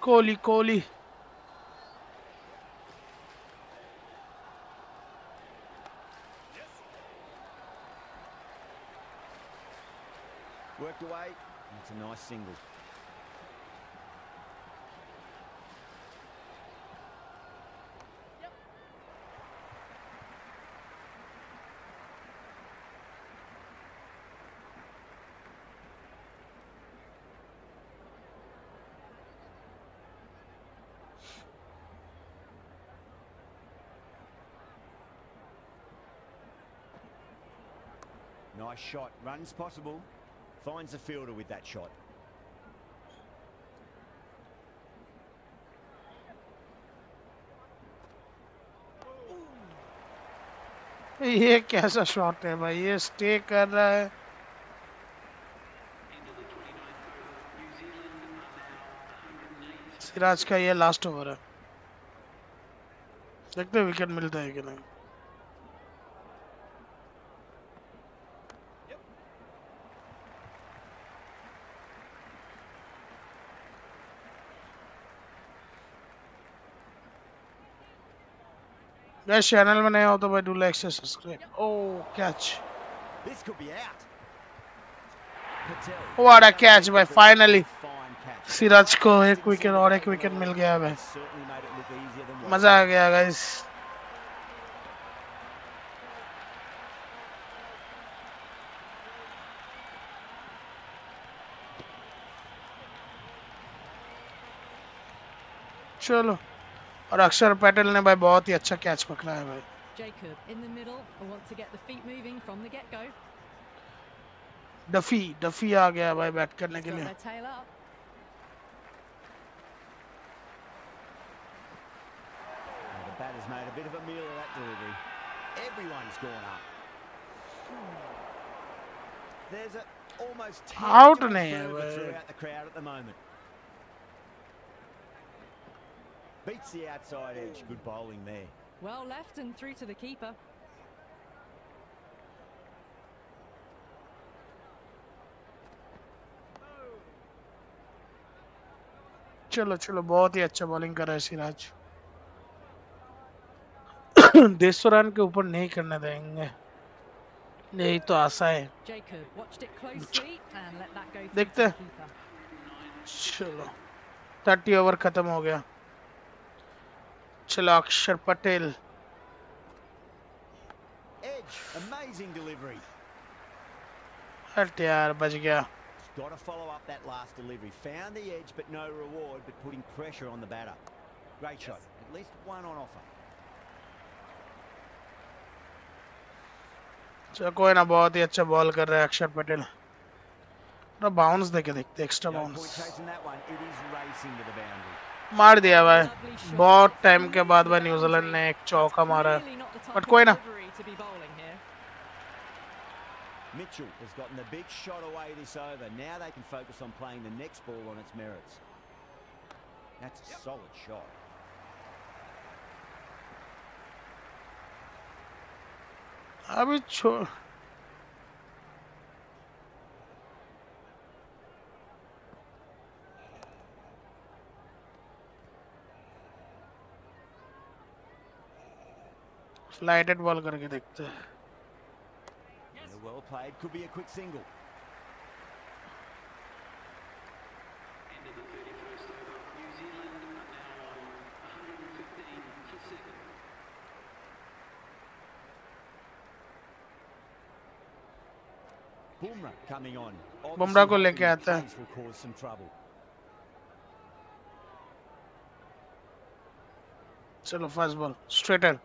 A: Kohli
B: Worked away. It's a nice single. Nice shot. Runs possible. Finds the fielder with that shot.
A: ये कैसा shot है भाई? ये stay कर रहा है।
D: Into the 29th over. New Zealand are now 108.
A: Siraj का ये लास्ट ओवर है, देखते हैं विकेट मिलता है कि नहीं। गाइस चैनल में नए हो तो भाई do like share subscribe. Oh catch,
B: This could be out. Patel.
A: What a catch भाई। Finally
B: Fine catch.
A: सिराज को एक विकेट और एक विकेट मिल गया भाई।
B: Certainly made it look easier than what
A: मजा आ गया गाइस। चलो, और अक्षर पटेल ने भाई बहुत ही अच्छा कैच पकड़ा है भाई।
C: Jacob in the middle. I want to get the feet moving from the get-go.
A: Duffy आ गया भाई बैट करने
C: He's
A: के
C: got
A: लिए।
C: their tail up.
B: Well, the batter's made a bit of a meal of that delivery. Everyone's gone up. There's a almost
A: out
B: tangible
A: नहीं है
B: fervour
A: भाई.
B: throughout the crowd at the moment. Beats the outside edge. Good bowling there.
C: Well left and through to the keeper.
A: चलो चलो बहुत ही अच्छा bowling कर रहा है सिराज. 150 रन के ऊपर नहीं करने देंगे. यही तो आशा है.
C: Jacob watched it closely and let that go through
A: देखते
C: to the
A: हैं.
C: keeper.
A: चलो 30 ओवर खत्म हो गया. चलो अक्षर पटेल.
B: Edge. Amazing delivery.
A: हट यार बच गया.
B: He's got to follow up that last delivery. Found the edge, but no reward, but putting pressure on the batter. Great shot. At least one on offer.
A: चलो कोई ना, बहुत ही अच्छा बॉल कर रहा है अक्षर पटेल. ना बाउंस देके देखते, extra
B: No point
A: bounce
B: chasing that one. It is racing to the boundary.
A: मार दिया भाई.
C: Lovely shot.
A: बहुत
C: It
A: टाइम के
C: flew
A: बाद
C: to
A: भाई
C: the
A: न्यूजीलैंड ने
C: boundary.
A: एक चौका
C: That's
A: मारा.
C: clearly not the type
A: but
C: of
A: कोई ना.
C: delivery to be bowling here.
B: Mitchell has gotten the big shot away this over. Now they can focus on playing the next ball on its merits. That's a solid shot.
A: अभी छोड़. Flighted ball करके देखते हैं.
B: Well played. Could be a quick single.
D: End of the 31st over. New Zealand are now on 115 for 7.
B: Bumrah coming on.
A: Bumrah को
B: Obviously
A: लेके
B: hoping
A: आता है.
B: pace will cause some trouble.
A: चलो first ball straighter.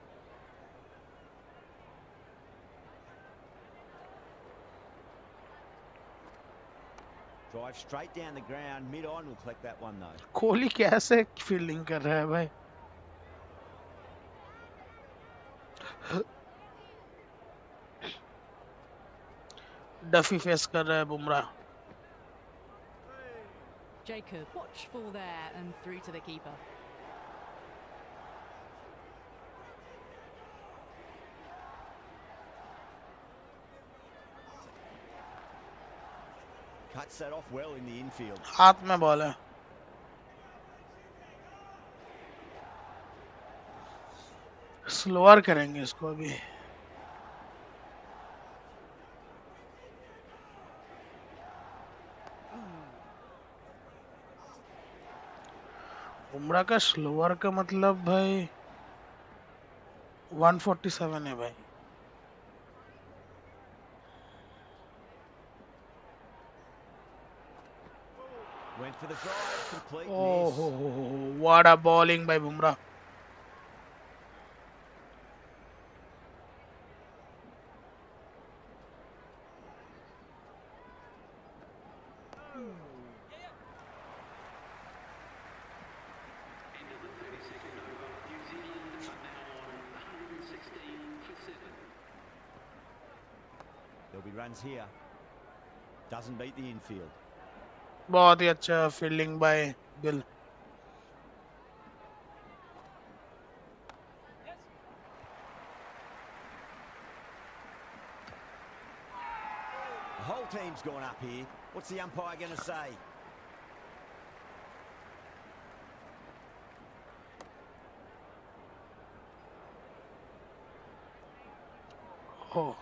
B: Drive straight down the ground. Mid-on will collect that one though.
A: Kohli कैसे fielding कर रहा है भाई. डफी फेस कर रहा है Bumrah.
C: Jacob watchful there and through to the keeper.
B: Cuts that off well in the infield.
A: हाथ में बॉल है. स्लोअर करेंगे इसको अभी. बुमराह का स्लोअर का मतलब भाई 147 है भाई.
B: Went for the drive. Complete
A: Oh,
B: miss.
A: what a bowling by Bumrah.
D: End of the 32nd over. New Zealand are now on 116 for 7.
B: There'll be runs here. Doesn't beat the infield.
A: बहुत ही अच्छा fielding bye Gill.
B: The whole team's gone up here. What's the umpire going to say?
A: हो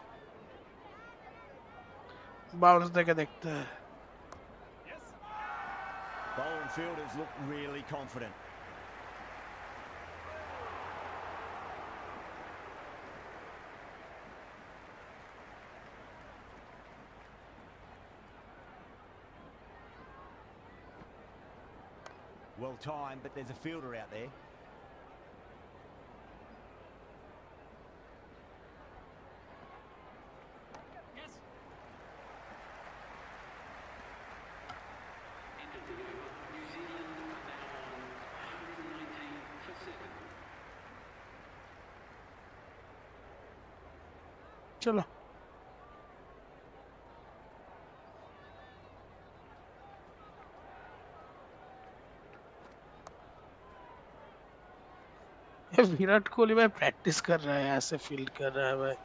A: bounce देके देखते हैं.
B: Bowling fielders look really confident. Well timed, but there's a fielder out there.
D: End of the over. New Zealand are now on 119 for 7.
A: चलो ये विराट कोहली भाई practice कर रहा है, ऐसे फील्ड कर रहा है भाई।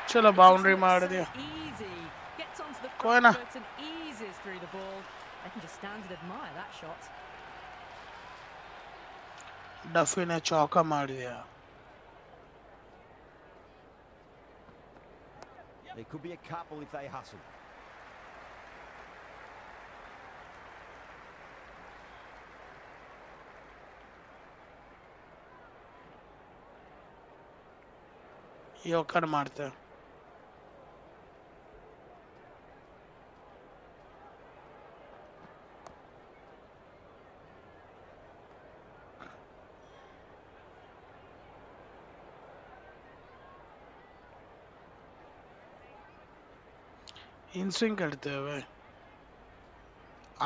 A: चलो
C: It just
A: बाउंड्री
C: looks
A: मार
C: so
A: दिया,
C: easy. Gets onto the
A: कोई
C: front
A: ना।
C: foot and eases through the ball. I can just stand and admire that shot.
A: Duffy ने चौका मार दिया।
B: There could be a couple if they hustle.
A: Yorker मारते हैं। इन स्विंग करते हैं भाई,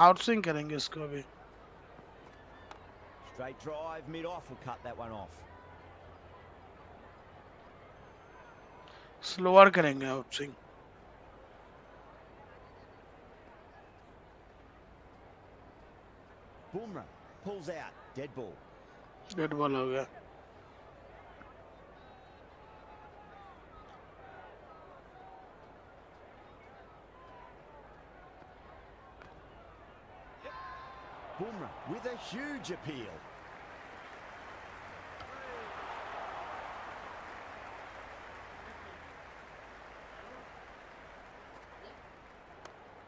A: आउट स्विंग करेंगे इसको अभी।
B: Straight drive, mid-off will cut that one off.
A: Slower करेंगे out swing.
B: Bumrah pulls out, dead ball.
A: Dead ball हो गया।
B: Bumrah with a huge appeal.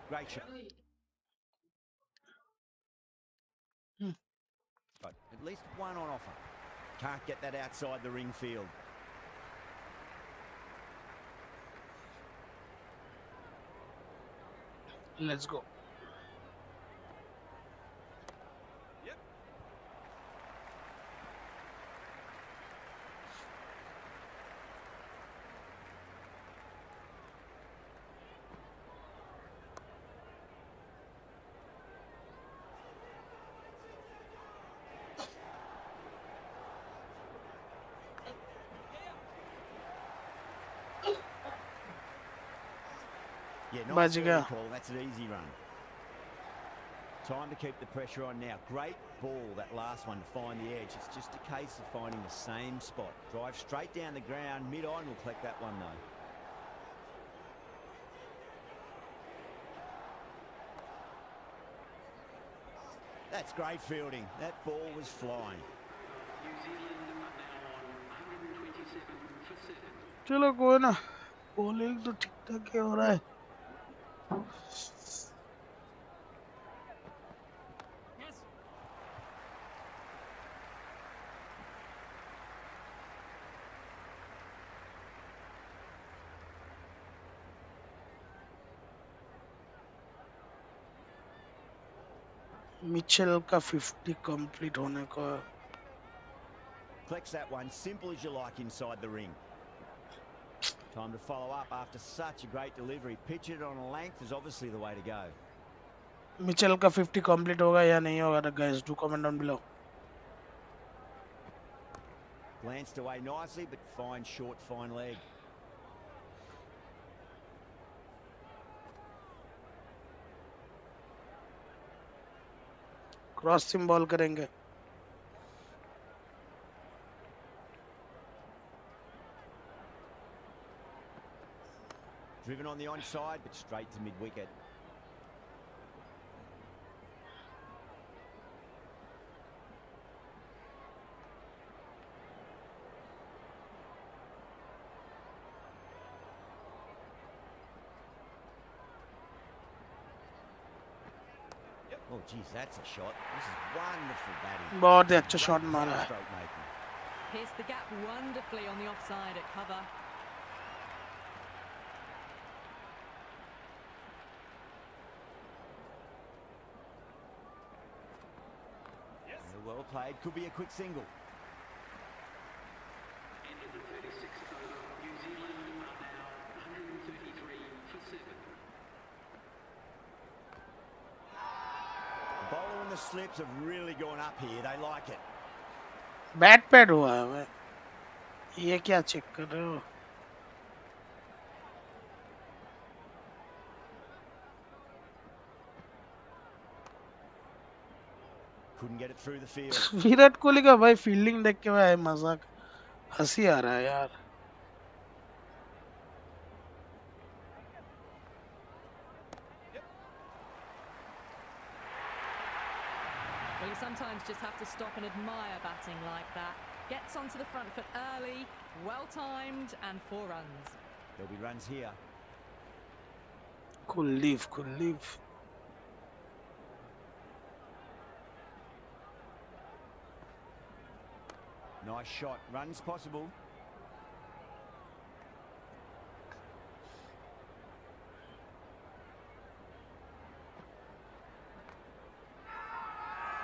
B: Great shot. But at least one on offer. Can't get that outside the ring field.
A: Let's go.
B: Yeah,
A: बच
B: nice
A: गया।
B: early call. That's an easy run. Time to keep the pressure on now. Great ball, that last one, to find the edge. It's just a case of finding the same spot. Drive straight down the ground. Mid-on will collect that one, though. That's great fielding. That ball was flying.
D: New Zealand are now on 127 for 7.
A: चलो कोई ना, bowling तो ठीक ठाक ही हो रहा है। Mitchell का 50 कंप्लीट होने को।
B: Collects that one, simple as you like inside the ring. Time to follow up after such a great delivery. Pitch it on a length is obviously the way to go.
A: Mitchell का 50 complete होगा या नहीं होगा, guys do comment down below.
B: Glanced away nicely, but fine short, fine leg.
A: Cross SIM ball करेंगे।
B: Driven on the onside, but straight to mid-wicket. Oh, geez, that's a shot. This is wonderful batting.
A: बहुत ही अच्छा shot मारा है।
B: Stroke making.
C: Pierced the gap wonderfully on the offside at cover.
B: Well played. Could be a quick single.
D: End of the 36th over. New Zealand are now 133 for 7.
B: The bowler and the slips have really gone up here. They like it.
A: Bat pad हुआ है भाई, ये क्या check कर रहे हो?
B: Couldn't get it through the field.
A: Virat Kohli का भाई फील्डिंग देख के भाई मजाक, हंसी आ रहा है यार।
C: Well, you sometimes just have to stop and admire batting like that. Gets onto the front foot early, well timed, and 4 runs.
B: There'll be runs here.
A: Could leave, could leave.
B: Nice shot. Runs possible.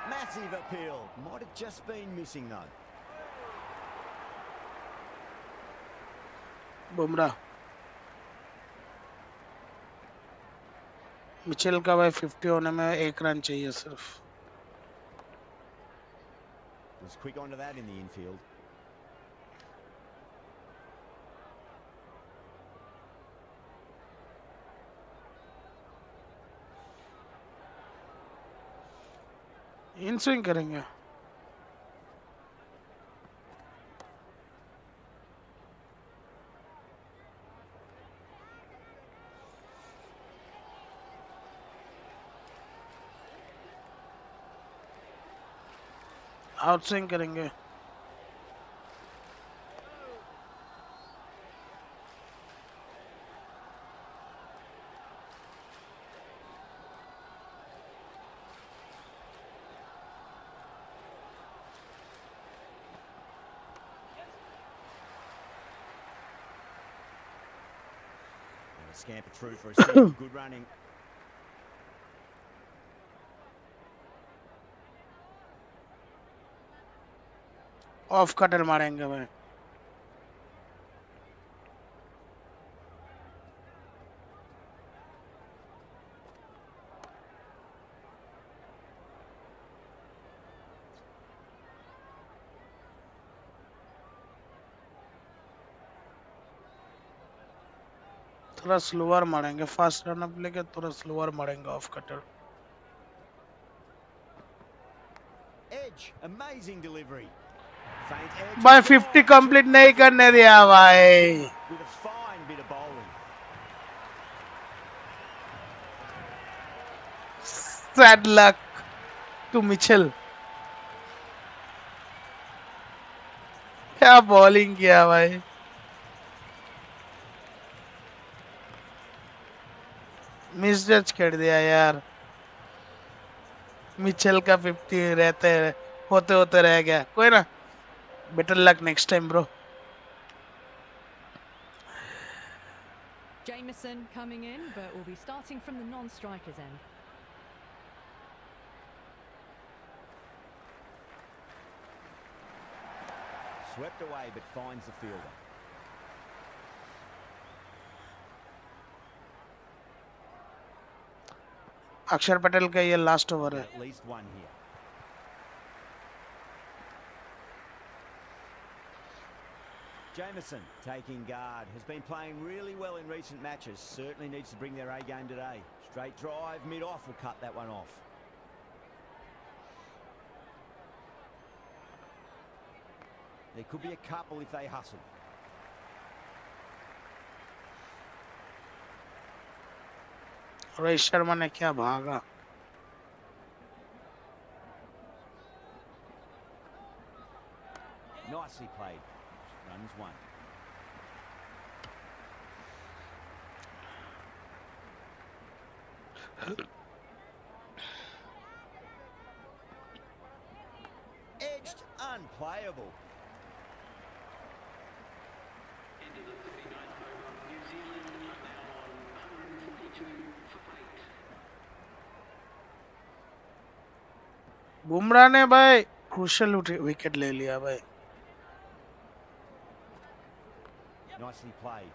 B: Massive appeal. Might have just been missing though.
A: Bumrah, Mitchell का भाई 50 होने में 1 run चाहिए सिर्फ।
B: Was quick onto that in the infield.
A: In swing करेंगे। Out swing करेंगे।
B: Scamper through for a single. Good running.
A: Off cutter मारेंगे भाई। थोड़ा स्लोअर मारेंगे, फास्ट रन अप लेके थोड़ा स्लोअर मारेंगे off cutter.
B: Edge. Amazing delivery. Faint edge.
A: भाई 50 कंप्लीट नहीं करने दिया भाई।
B: With a fine bit of bowling.
A: Sad luck to Mitchell. क्या बॉलिंग किया भाई। मिसजज कर दिया यार। मिचेल का 50 रहते होते होते रह गया, कोई ना, better luck next time bro.
C: Jamieson coming in, but will be starting from the non-strikers end.
B: Swept away but finds the fielder.
A: अक्षर पटेल का ये लास्ट ओवर है।
B: At least one here. Jamieson taking guard. Has been playing really well in recent matches. Certainly needs to bring their A game today. Straight drive, mid-off will cut that one off. There could be a couple if they hustle.
A: Rohit Sharma ने क्या भागा।
B: Nicely played. Runs one. Edged, unplayable.
D: End of the 39th over. New Zealand are now on 142 for 8.
A: Bumrah ने भाई crucial wicket ले लिया भाई।
B: Nicely played.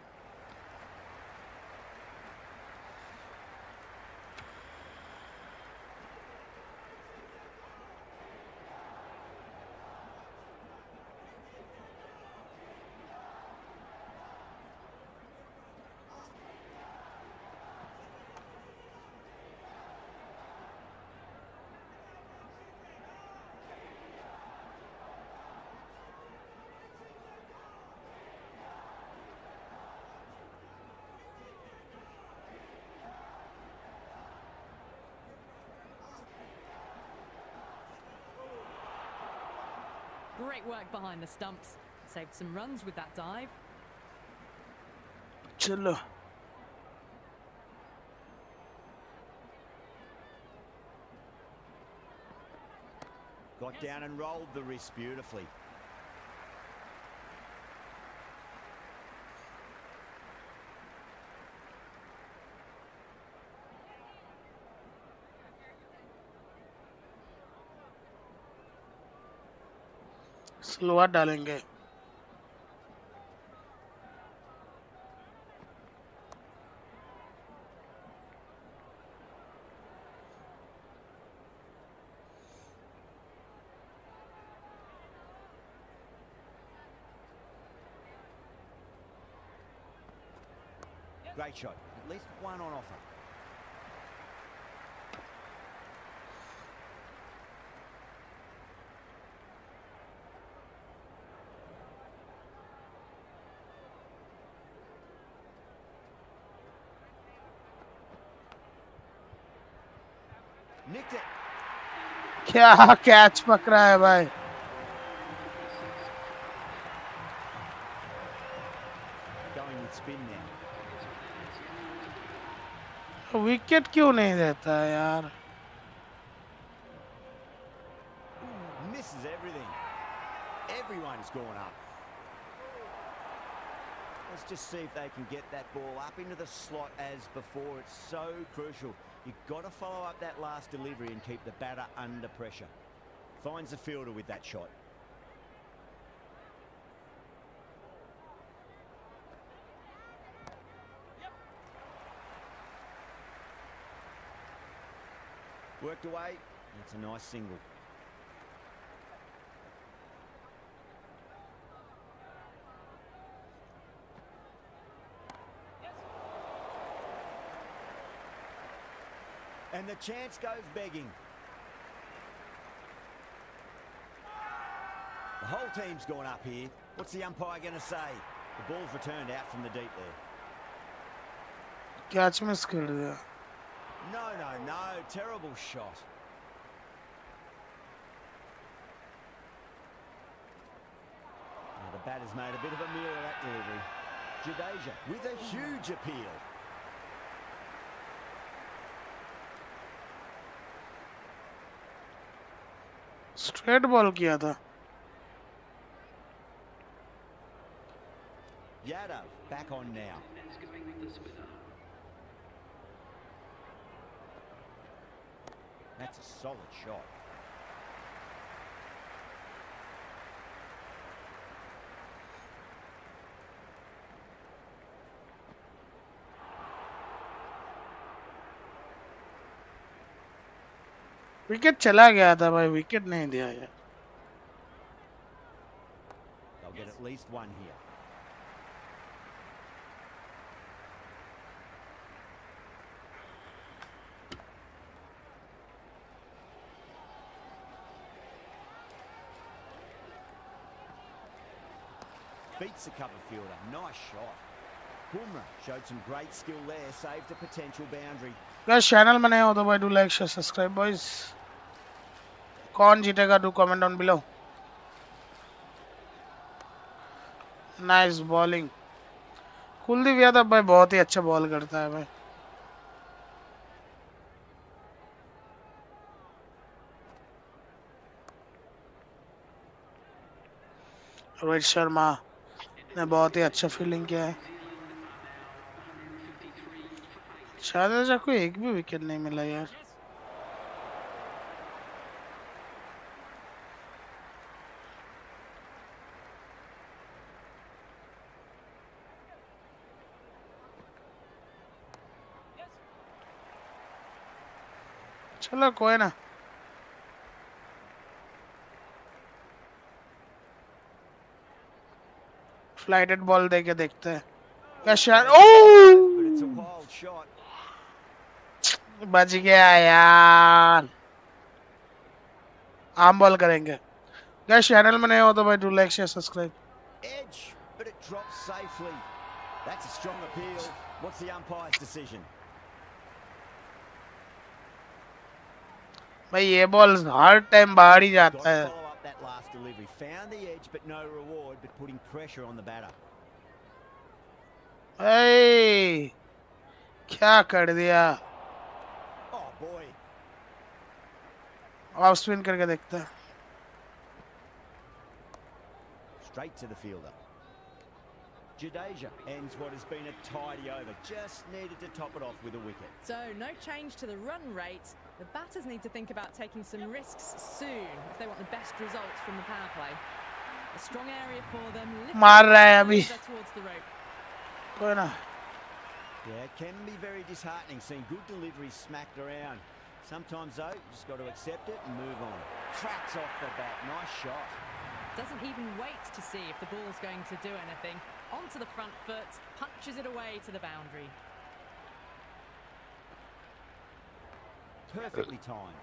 C: Great work behind the stumps. Saved some runs with that dive.
A: चलो
B: Got down and rolled the wrist beautifully.
A: Slower डालेंगे
B: Great shot. At least one on offer. Nicked it.
A: क्या catch पकड़ा है भाई
B: Going with spin now.
A: Wicket क्यों नहीं देता है यार
B: Misses everything. Everyone's gone up. Let's just see if they can get that ball up into the slot as before. It's so crucial. You've got to follow up that last delivery and keep the batter under pressure. Finds the fielder with that shot. Worked away. That's a nice single. And the chance goes begging. The whole team's gone up here. What's the umpire going to say? The ball's returned out from the deep there.
A: Catch miss कर दिया
B: No, no, no. Terrible shot. Now the batter's made a bit of a meal of that delivery. Jadeja with a huge appeal.
A: Straight ball किया था
B: Yadav back on now.
D: Is going with the spinner.
B: That's a solid shot.
A: Wicket चला गया था भाई wicket नहीं दिया यार
B: They'll get at least one here. Beats the cover fielder. Nice shot. Bumrah showed some great skill there. Saved a potential boundary.
A: Guys channel में नए हो तो भाई do like share subscribe boys कौन जीतेगा do comment down below nice bowling Kuldeep Yadav भाई बहुत ही अच्छा बॉल करता है भाई रोहित शर्मा ने बहुत ही अच्छा फील्डिंग किया है शायद ऐसा कोई एक भी विकेट नहीं मिला यार चलो कोई ना फ्लाइटेड बॉल देके देखते हैं क्या शायद
B: But it's a
A: O
B: wild shot.
A: बच गया यार आम बॉल करेंगे गाइस चैनल में नए हो तो भाई do like share subscribe
B: Edge, but it drops safely. That's a strong appeal. What's the umpire's decision?
A: भाई ये बॉल हर टाइम बाहर ही
B: Got
A: जाता
B: to
A: है
B: follow up that that last delivery. Found the edge, but no reward, but putting pressure on the batter.
A: Hey, क्या कर दिया?
B: Oh, boy.
A: Off spin करके देखते हैं.
B: Straight to the fielder. Jadeja ends what has been a tidy over. Just needed to top it off with a wicket.
C: So no change to the run rate. The batters need to think about taking some risks soon if they want the best results from the power play. A strong area for them.
A: मार रहा है अभी.
C: Towards the rope.
A: कोई ना.
B: Yeah, it can be very disheartening seeing good deliveries smacked around. Sometimes though, you just got to accept it and move on. Cracks off the bat. Nice shot.
C: Doesn't even wait to see if the ball's going to do anything. Onto the front foot, punches it away to the boundary.
B: Perfectly timed.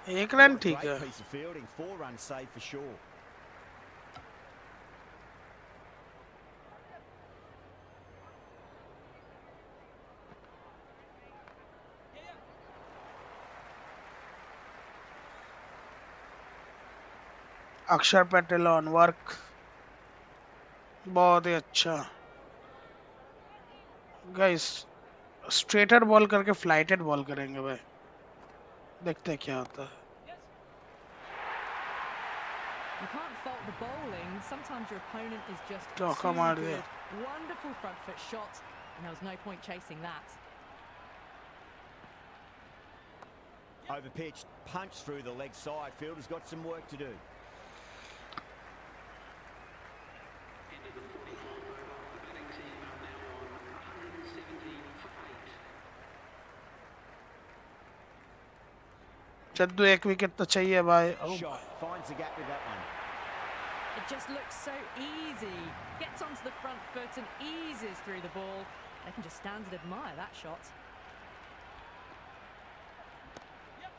A: एक run ठीक है.
B: Great piece of fielding. 4 runs saved for sure.
A: अक्षर Patel on work. बहुत ही अच्छा. Guys straighter ball करके flighted ball करेंगे भाई. देखते हैं क्या होता है.
C: You can't fault the bowling. Sometimes your opponent is just too
A: चौका मार दिया.
C: good. Wonderful front foot shot, and there was no point chasing that.
B: Overpitched, punch through the leg side. Fielder's got some work to do.
D: End of the 45th over. The batting team are now on 117 for 8.
A: Jaddu एक wicket तो चाहिए भाई.
B: Shot finds the gap with that one.
C: It just looks so easy. Gets onto the front foot and eases through the ball. They can just stand and admire that shot.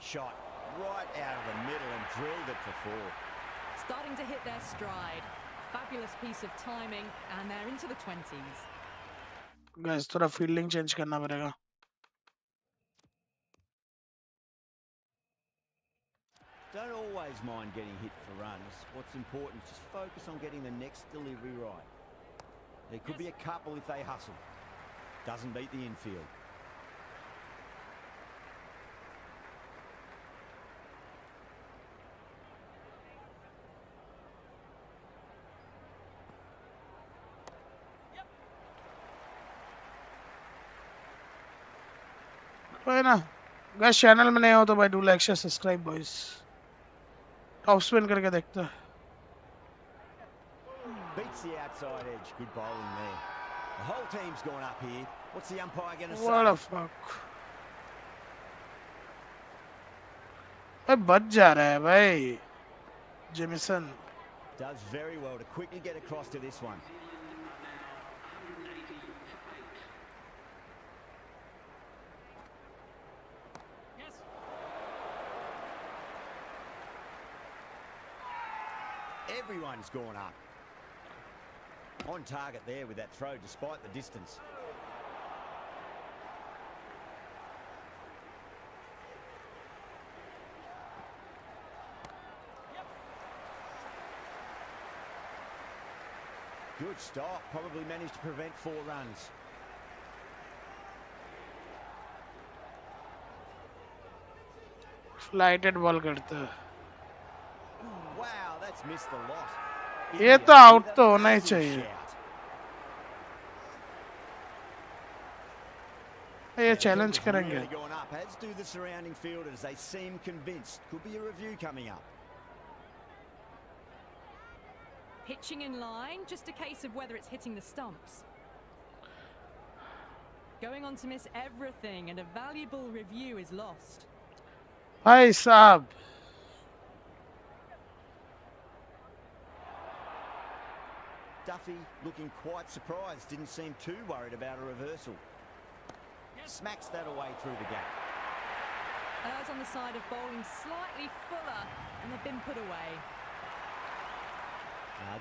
B: Shot right out of the middle and drilled it for 4.
C: Starting to hit their stride. Fabulous piece of timing, and they're into the 20s.
A: Guys थोड़ा fielding change करना पड़ेगा.
B: Don't always mind getting hit for runs. What's important is just focus on getting the next delivery right. There could be a couple if they hustle. Doesn't beat the infield.
A: कोई ना. Guys channel में नए हो तो भाई do like share subscribe boys. Top spin करके देखते हैं.
B: Beats the outside edge. Good bowling there. The whole team's gone up here. What's the umpire going to say?
A: What a fuck. भाई बच जा रहा है भाई. Jameson.
B: Does very well to quickly get across to this one. Everyone's gone up. On target there with that throw despite the distance. Good stop. Probably managed to prevent 4 runs.
A: Flighted ball करते हैं.
B: Wow, that's missed the lot.
A: ये तो out तो होना ही चाहिए. ये challenge करेंगे.
B: Really gone up, as do the surrounding fielders. They seem convinced. Could be a review coming up.
C: Pitching in line, just a case of whether it's hitting the stumps. Going on to miss everything, and a valuable review is lost.
A: भाई साहब.
B: Duffy looking quite surprised. Didn't seem too worried about a reversal. Smacks that away through the gap.
C: Errs on the side of bowling slightly fuller, and they've been put away.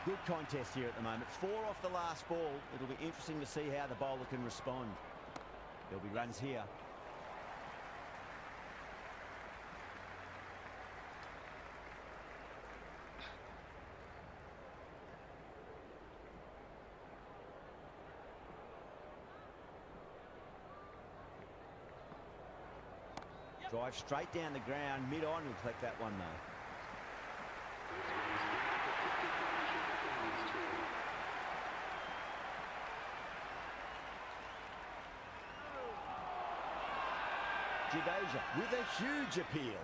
B: Good contest here at the moment. 4 off the last ball. It'll be interesting to see how the bowler can respond. There'll be runs here. Drive straight down the ground, mid-on, will collect that one though. Jadeja with a huge appeal.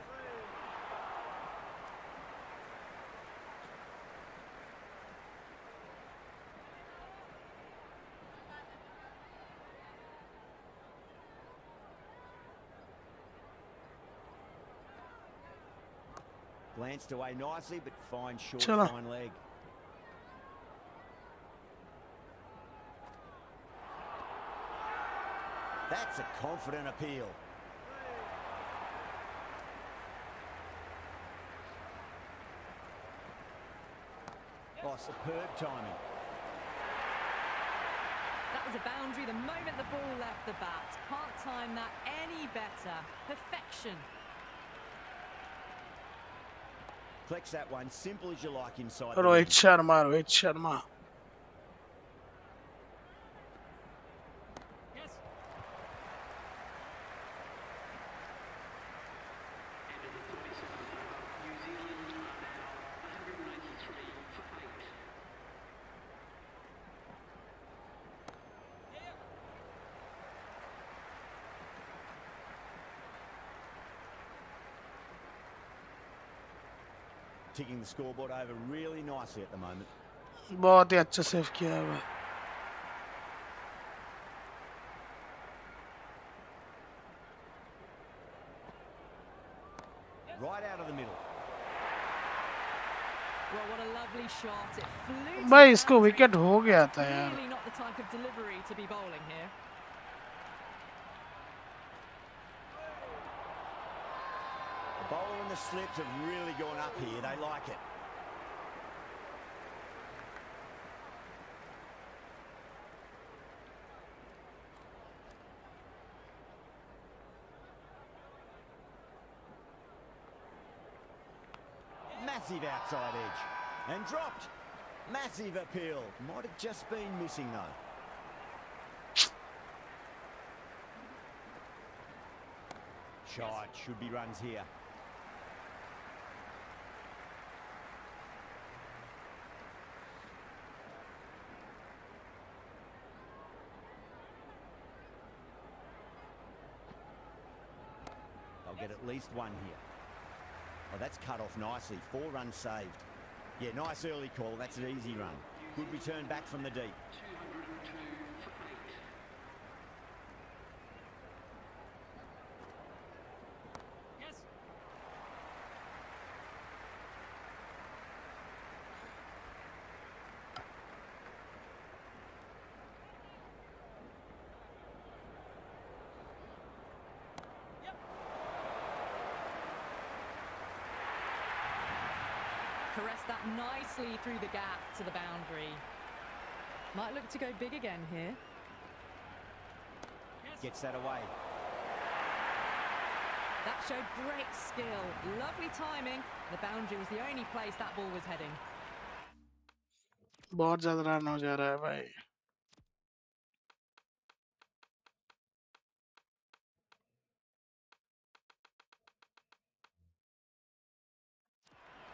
B: Glanced away nicely, but fine short, fine leg. That's a confident appeal. Oh, superb timing.
C: That was a boundary the moment the ball left the bat. Can't time that any better. Perfection.
B: Collects that one, simple as you like inside.
A: Rohit Sharma.
D: Yes. End of the 37th over. New Zealand are now 183 for 8.
B: Ticking the scoreboard over really nicely at the moment.
A: बहुत ही अच्छा save किया है भाई.
B: Right out of the middle.
C: Well, what a lovely shot. It flew to
A: भाई
C: the
A: इसको
C: boundary.
A: Wicket हो गया था यार.
C: Really not the type of delivery to be bowling here.
B: The bowler and the slips have really gone up here. They like it. Massive outside edge. And dropped. Massive appeal. Might have just been missing though. Shot. Should be runs here. They'll get at least one here. Oh, that's cut off nicely. 4 runs saved. Yeah, nice early call. That's an easy run. Good return back from the deep.
D: 202 for 8. Yes.
C: Caress that nicely through the gap to the boundary. Might look to go big again here.
B: Gets that away.
C: That showed great skill. Lovely timing. The boundary was the only place that ball was heading.
A: बहुत ज्यादा run हो जा रहा है भाई.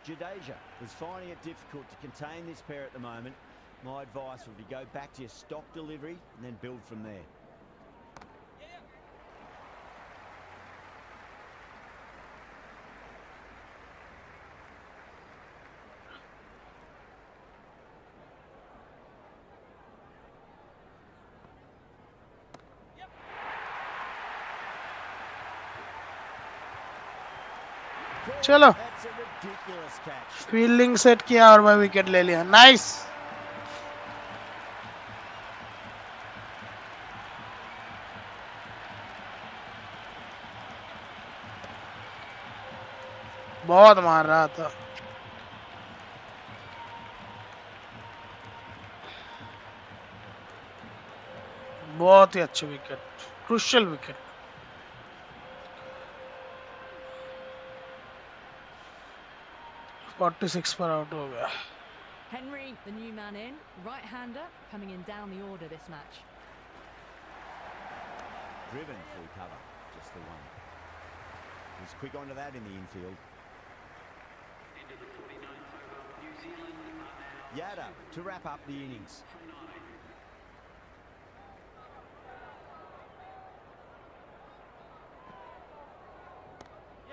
B: Jadeja is finding it difficult to contain this pair at the moment. My advice would be go back to your stock delivery and then build from there.
A: चलो
B: That's a ridiculous catch.
A: Fielding set किया और भाई wicket ले लिया. Nice. बहुत मार रहा था. बहुत ही अच्छे विकेट. Crucial wicket. (46) पर आउट हो गया.
C: Henry, the new man in, right-hander, coming in down the order this match.
B: Driven through cover. Just the one. He's quick onto that in the infield.
D: Into the 49th over. New Zealand are now
B: Yada to wrap up the innings.
D: from 9.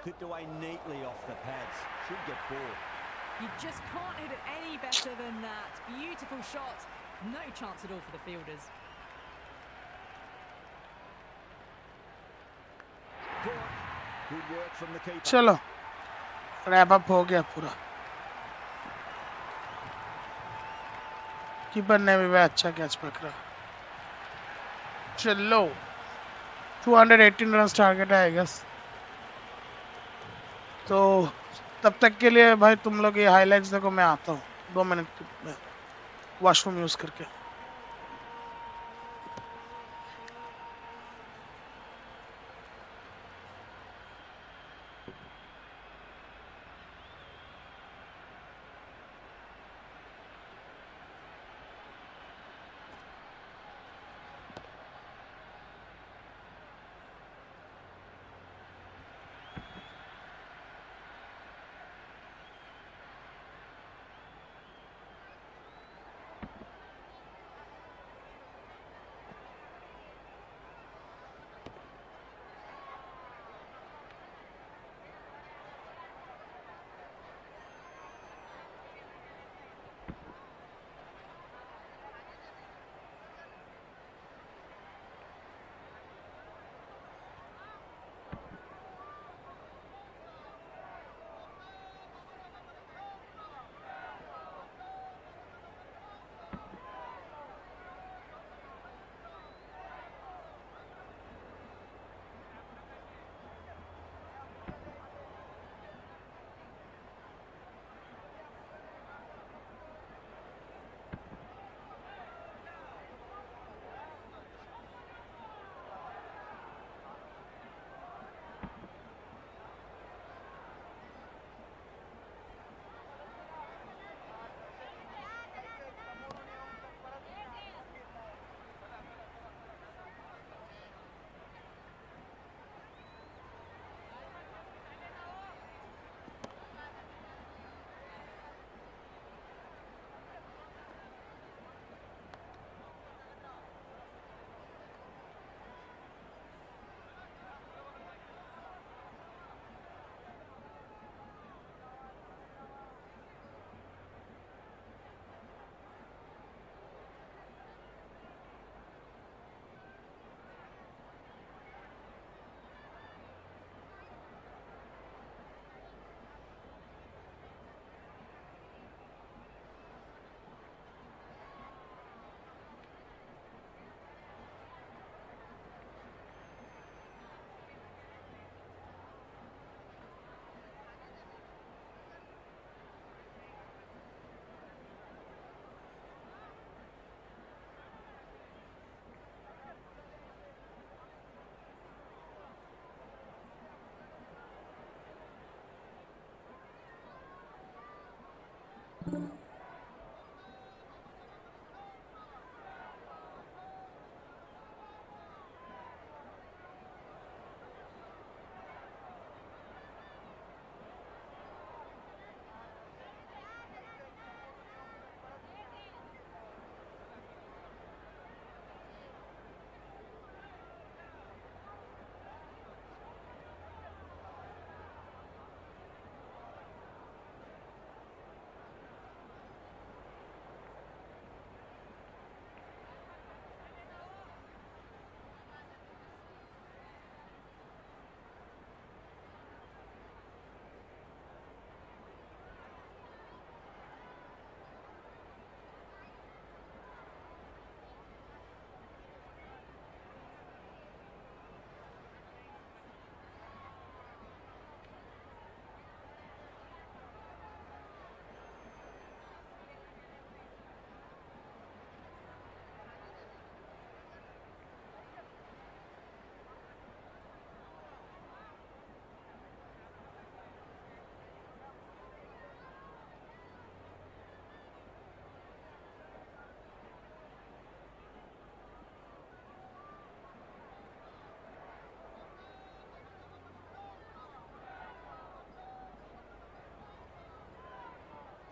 B: Clipped away neatly off the pads. Should get 4.
C: You just can't hit it any better than that. Beautiful shot. No chance at all for the fielders.
B: Caught. Good work from the keeper.
A: चलो wrap up हो गया पूरा. Keeper ने भी वह अच्छा catch पकड़ा. चलो 218 रन टारगेट है आई गेस. तो तब तक के लिए भाई तुम लोग ये हाइलाइट्स देखो, मैं आता हूँ 2 मिनट में वॉशरूम यूज करके.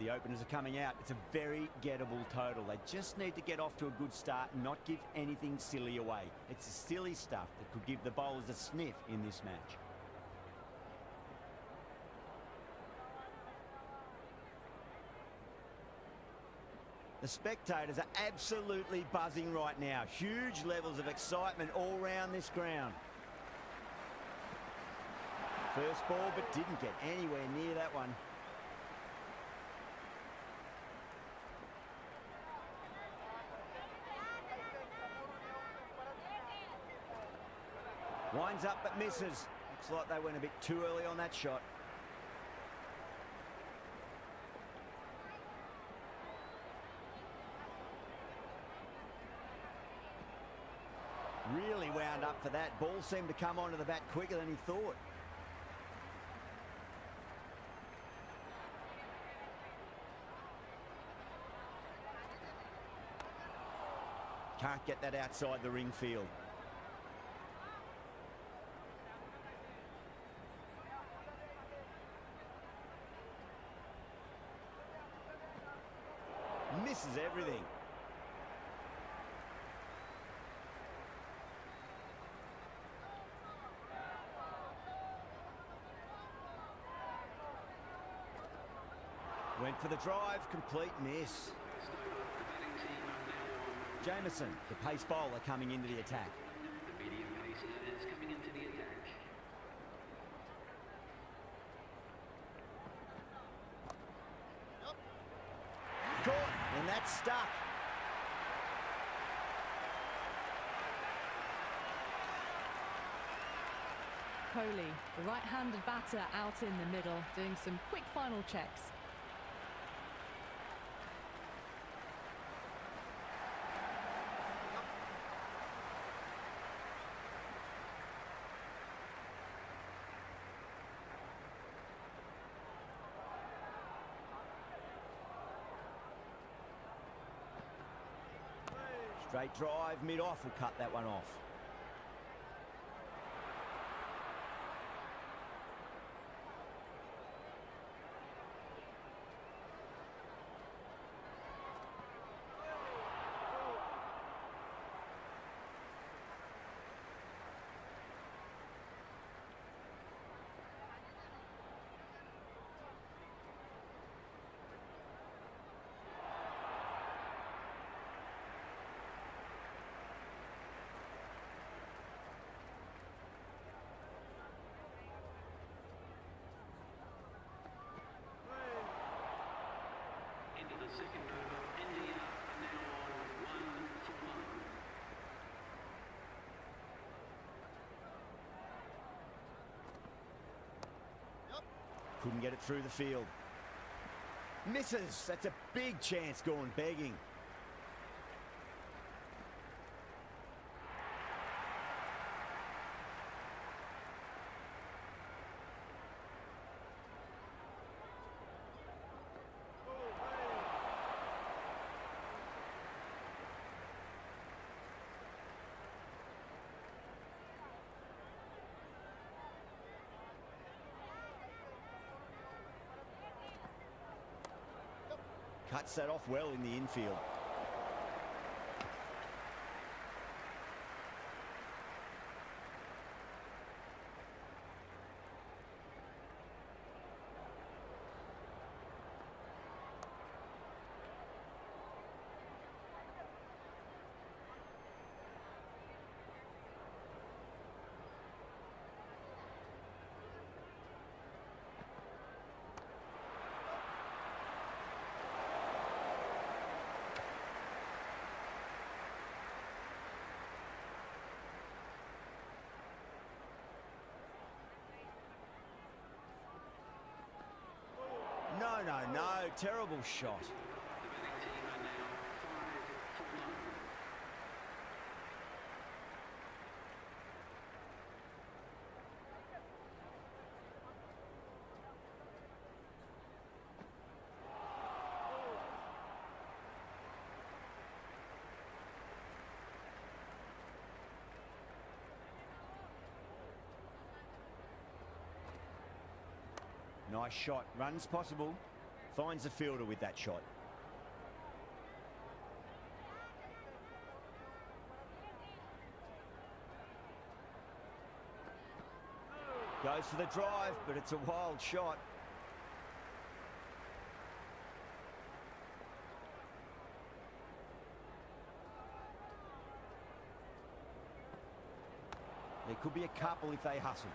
B: The openers are coming out. It's a very gettable total. They just need to get off to a good start and not give anything silly away. It's the silly stuff that could give the bowlers a sniff in this match. The spectators are absolutely buzzing right now. Huge levels of excitement all round this ground. First ball, but didn't get anywhere near that one. Winds up but misses. Looks like they went a bit too early on that shot. Really wound up for that. Ball seemed to come onto the bat quicker than he thought. Can't get that outside the ring field. Misses everything. Went for the drive, complete miss. Jameson, the pace bowler, coming into the attack.
D: The medium pacer is coming into the attack.
B: Caught, and that's stuck.
C: Kohli, the right-handed batter, out in the middle, doing some quick final checks.
B: Straight drive, mid-off, will cut that one off.
D: Into the second over, India are now on 1-for-1.
B: Couldn't get it through the field. Misses. That's a big chance going begging. Cuts that off well in the infield. No, terrible shot.
D: The batting team are now 5-for-1.
B: Nice shot. Runs possible. Finds the fielder with that shot. Goes for the drive, but it's a wild shot. There could be a couple if they hustle.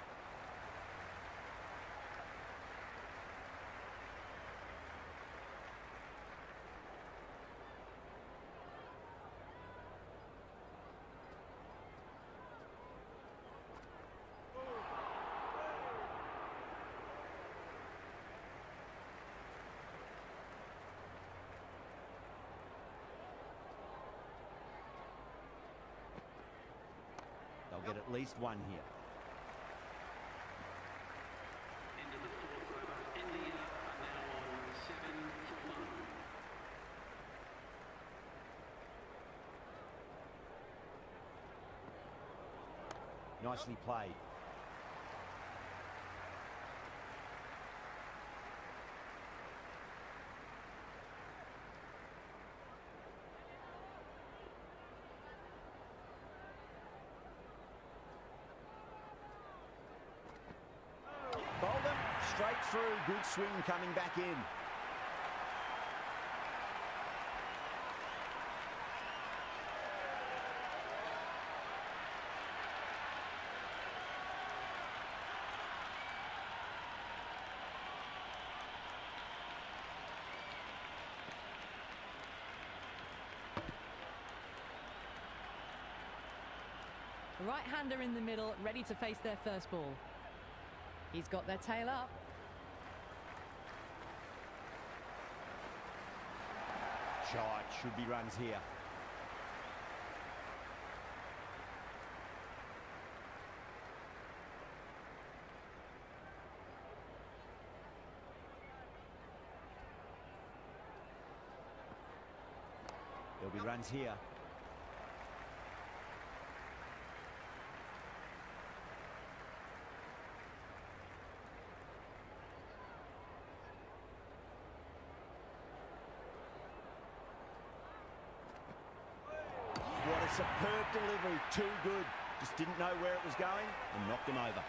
B: They'll get at least one here.
D: End of the fourth over. India are now on 7 for 1.
B: Nicely played. Bowled them straight through. Good swing coming back in.
C: The right-hander in the middle, ready to face their first ball. He's got their tail up.
B: Shot, should be runs here. There'll be runs here. What a superb delivery, too good. Just didn't know where it was going and knocked him over.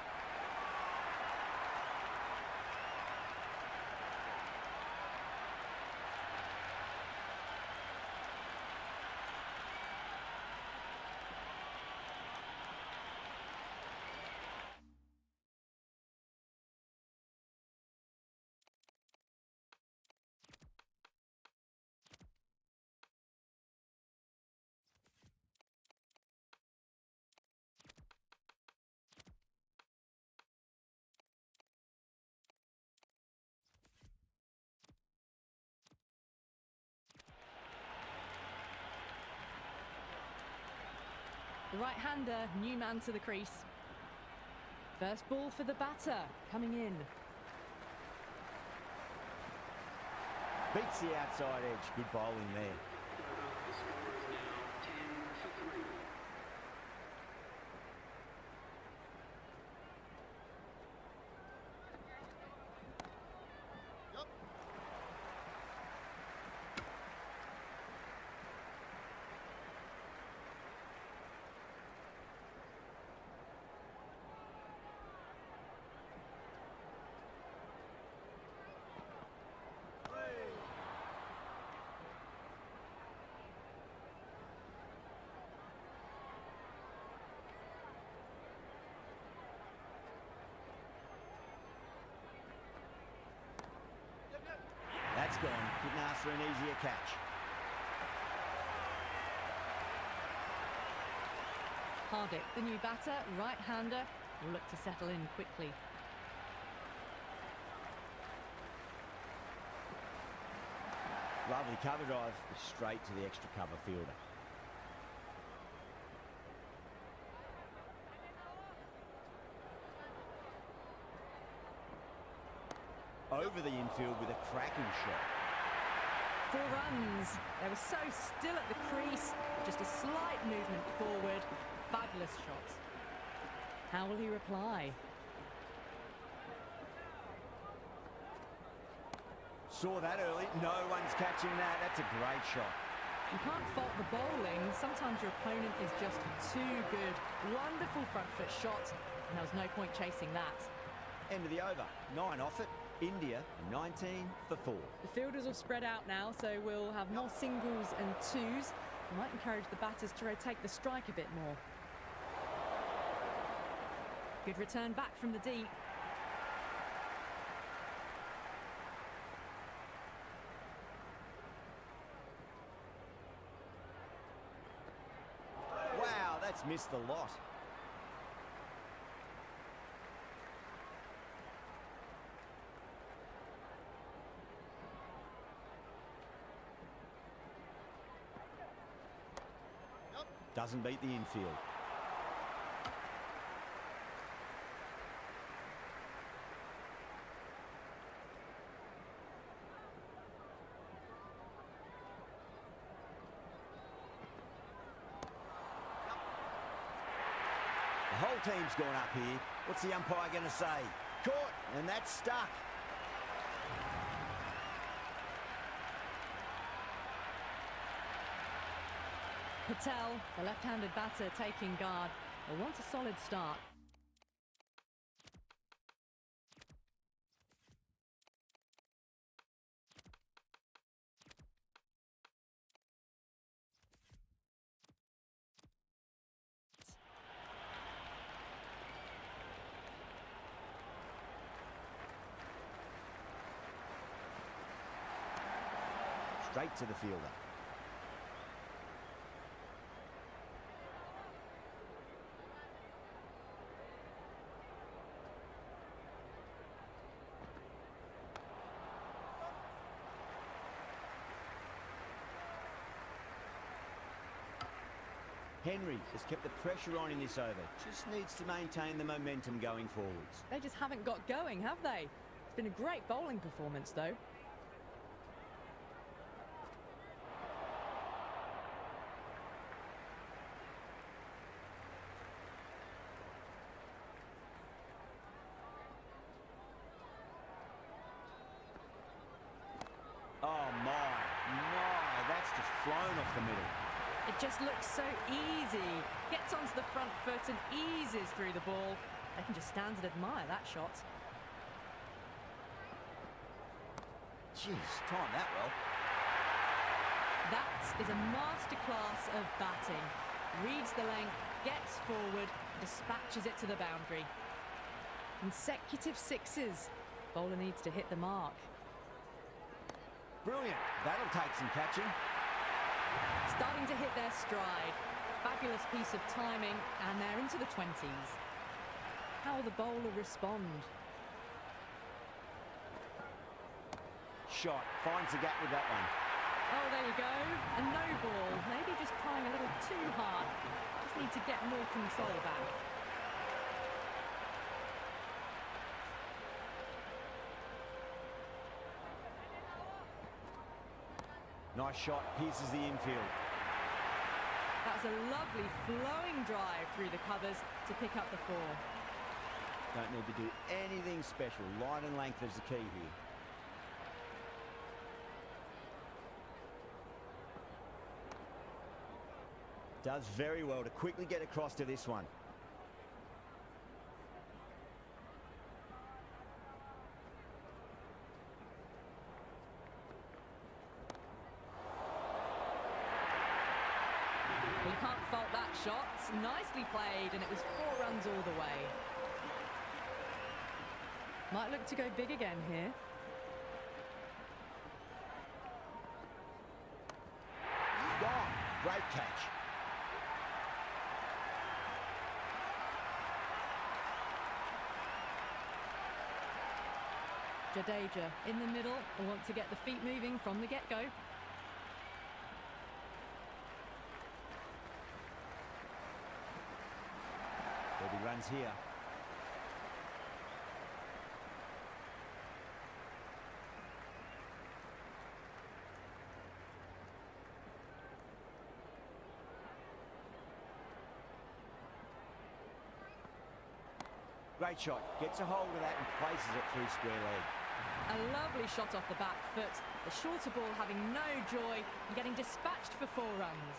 C: The right-hander, new man to the crease. First ball for the batter, coming in.
B: Beats the outside edge. Good bowling there.
D: The score is now 10 for 3.
B: That's gone. Couldn't ask for an easier catch.
C: Hardik, the new batter, right-hander, will look to settle in quickly.
B: Lovely cover drive, straight to the extra cover fielder. Over the infield with a cracking shot.
C: 4 runs. They were so still at the crease. Just a slight movement forward. Fabulous shot. How will he reply?
B: Saw that early. No one's catching that. That's a great shot.
C: You can't fault the bowling. Sometimes your opponent is just too good. Wonderful front foot shot, and there was no point chasing that.
B: End of the over. 9 off it. India 19 for 4.
C: The fielders will spread out now, so we'll have more singles and twos. We might encourage the batters to rotate the strike a bit more. Good return back from the deep.
B: Wow, that's missed the lot. Doesn't beat the infield. The whole team's gone up here. What's the umpire going to say? Caught, and that's stuck.
C: Patel, the left-handed batter, taking guard. They want a solid start.
B: Straight to the fielder. Henry has kept the pressure on in this over. Just needs to maintain the momentum going forwards.
C: They just haven't got going, have they? It's been a great bowling performance, though.
B: Oh my, that's just flown off the middle.
C: It just looks so easy. Gets onto the front foot and eases through the ball. They can just stand and admire that shot.
B: Jeez, timed that well.
C: That is a masterclass of batting. Reads the length, gets forward, dispatches it to the boundary. Consecutive sixes. Bowler needs to hit the mark.
B: Brilliant. That'll take some catching.
C: Starting to hit their stride. Fabulous piece of timing, and they're into the 20s. How will the bowler respond?
B: Shot. Finds the gap with that one.
C: Oh, there you go. A no ball. Maybe just trying a little too hard. Just need to get more control back.
B: Nice shot. Pierces the infield.
C: That's a lovely flowing drive through the covers to pick up the 4.
B: Don't need to do anything special. Line and length is the key here. Does very well to quickly get across to this one.
C: Well, you can't fault that shot. Nicely played, and it was 4 runs all the way. Might look to go big again here.
B: Gone. Great catch.
C: Jadeja in the middle. They want to get the feet moving from the get-go.
B: There'll be runs here. Great shot. Gets a hold of that and places it through square leg.
C: A lovely shot off the back foot. The shorter ball having no joy and getting dispatched for 4 runs.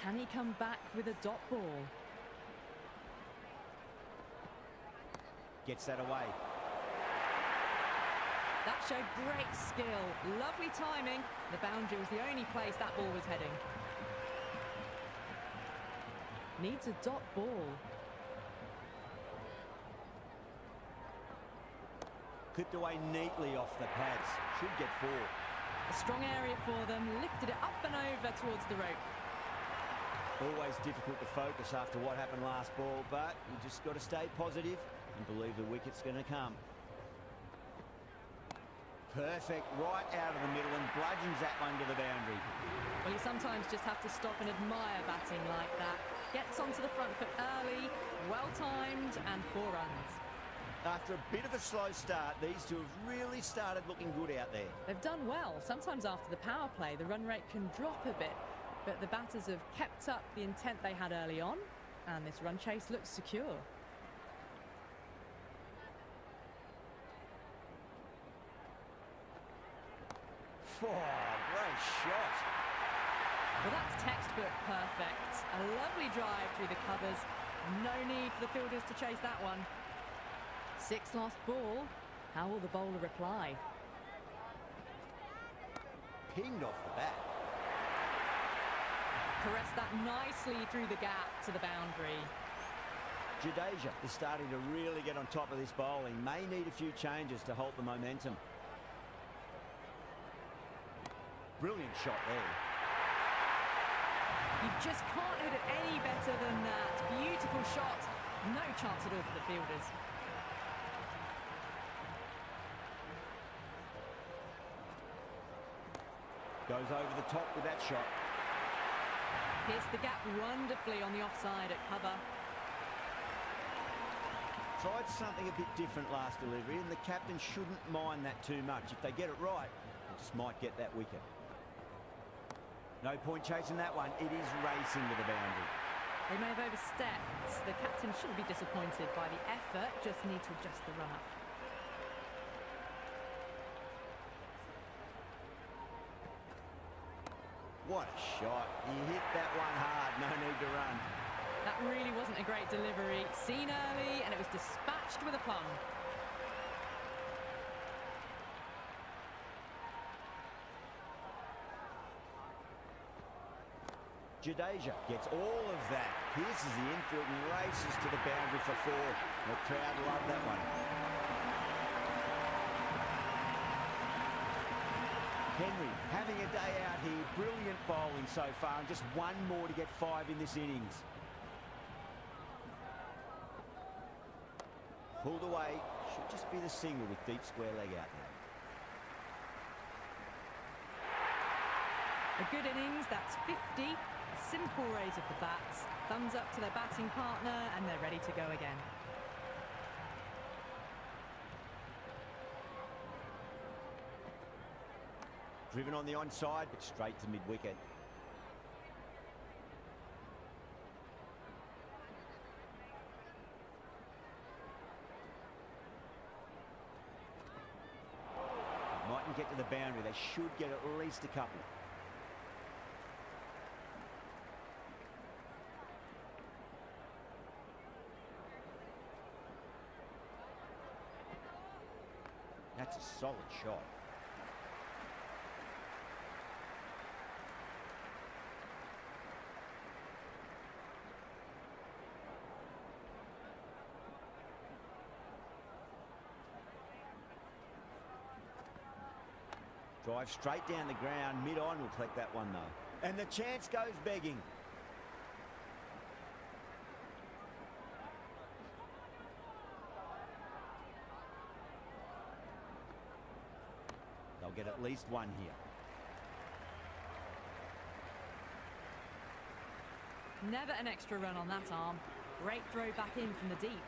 C: Can he come back with a dot ball?
B: Gets that away.
C: That showed great skill. Lovely timing. The boundary was the only place that ball was heading. Needs a dot ball.
B: Clipped away neatly off the pads. Should get 4.
C: A strong area for them. Lifted it up and over towards the rope.
B: Always difficult to focus after what happened last ball, but you just got to stay positive and believe the wicket's going to come. Perfect, right out of the middle, and bludgeons that one to the boundary.
C: Well, you sometimes just have to stop and admire batting like that. Gets onto the front foot early, well timed, and 4 runs.
B: After a bit of a slow start, these two have really started looking good out there.
C: They've done well. Sometimes after the power play, the run rate can drop a bit, but the batters have kept up the intent they had early on, and this run chase looks secure.
B: Oh, great shot.
C: Well, that's textbook perfect. A lovely drive through the covers. No need for the fielders to chase that one. 6 lost ball. How will the bowler reply?
B: Pinged off the bat.
C: Caress that nicely through the gap to the boundary.
B: Jadeja is starting to really get on top of this bowling. May need a few changes to halt the momentum. Brilliant shot there.
C: You just can't hit it any better than that. Beautiful shot. No chance at all for the fielders.
B: Goes over the top with that shot.
C: Pierced the gap wonderfully on the offside at cover.
B: Tried something a bit different last delivery, and the captain shouldn't mind that too much. If they get it right, they just might get that wicket. No point chasing that one. It is racing to the boundary.
C: They may have overstepped. The captain shouldn't be disappointed by the effort, just need to adjust the run-up.
B: What a shot. He hit that one hard. No need to run.
C: That really wasn't a great delivery. Seen early, and it was dispatched with a plum.
B: Jadeja gets all of that. Pierces the infield and races to the boundary for 4. The crowd love that one. Henry having a day out here. Brilliant bowling so far, and just one more to get 5 in this innings. Pulled away. Should just be the single with deep square leg out there.
C: A good innings, that's 50. A simple raise of the bats. Thumbs up to their batting partner, and they're ready to go again.
B: Driven on the onside, but straight to mid-wicket. Mightn't get to the boundary. They should get at least a couple. That's a solid shot. Drive straight down the ground, mid-on will collect that one though. And the chance goes begging. They'll get at least 1 here.
C: Never an extra run on that arm. Great throw back in from the deep.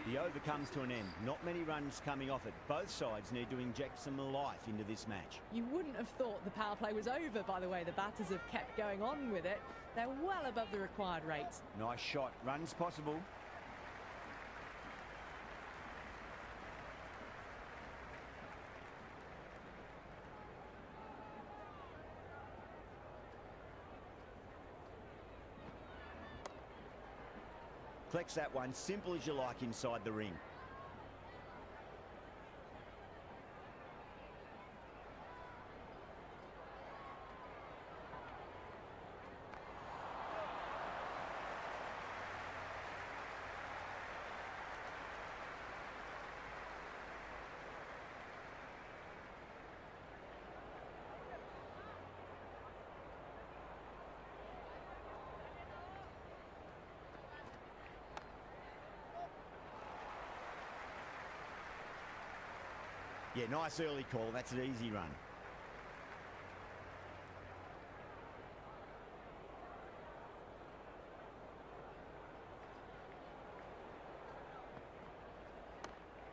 B: The over comes to an end. Not many runs coming off it. Both sides need to inject some life into this match.
C: You wouldn't have thought the power play was over, by the way. The batters have kept going on with it. They're well above the required rate.
B: Nice shot. Runs possible. Collects that one, simple as you like inside the ring. Yeah, nice early call. That's an easy run.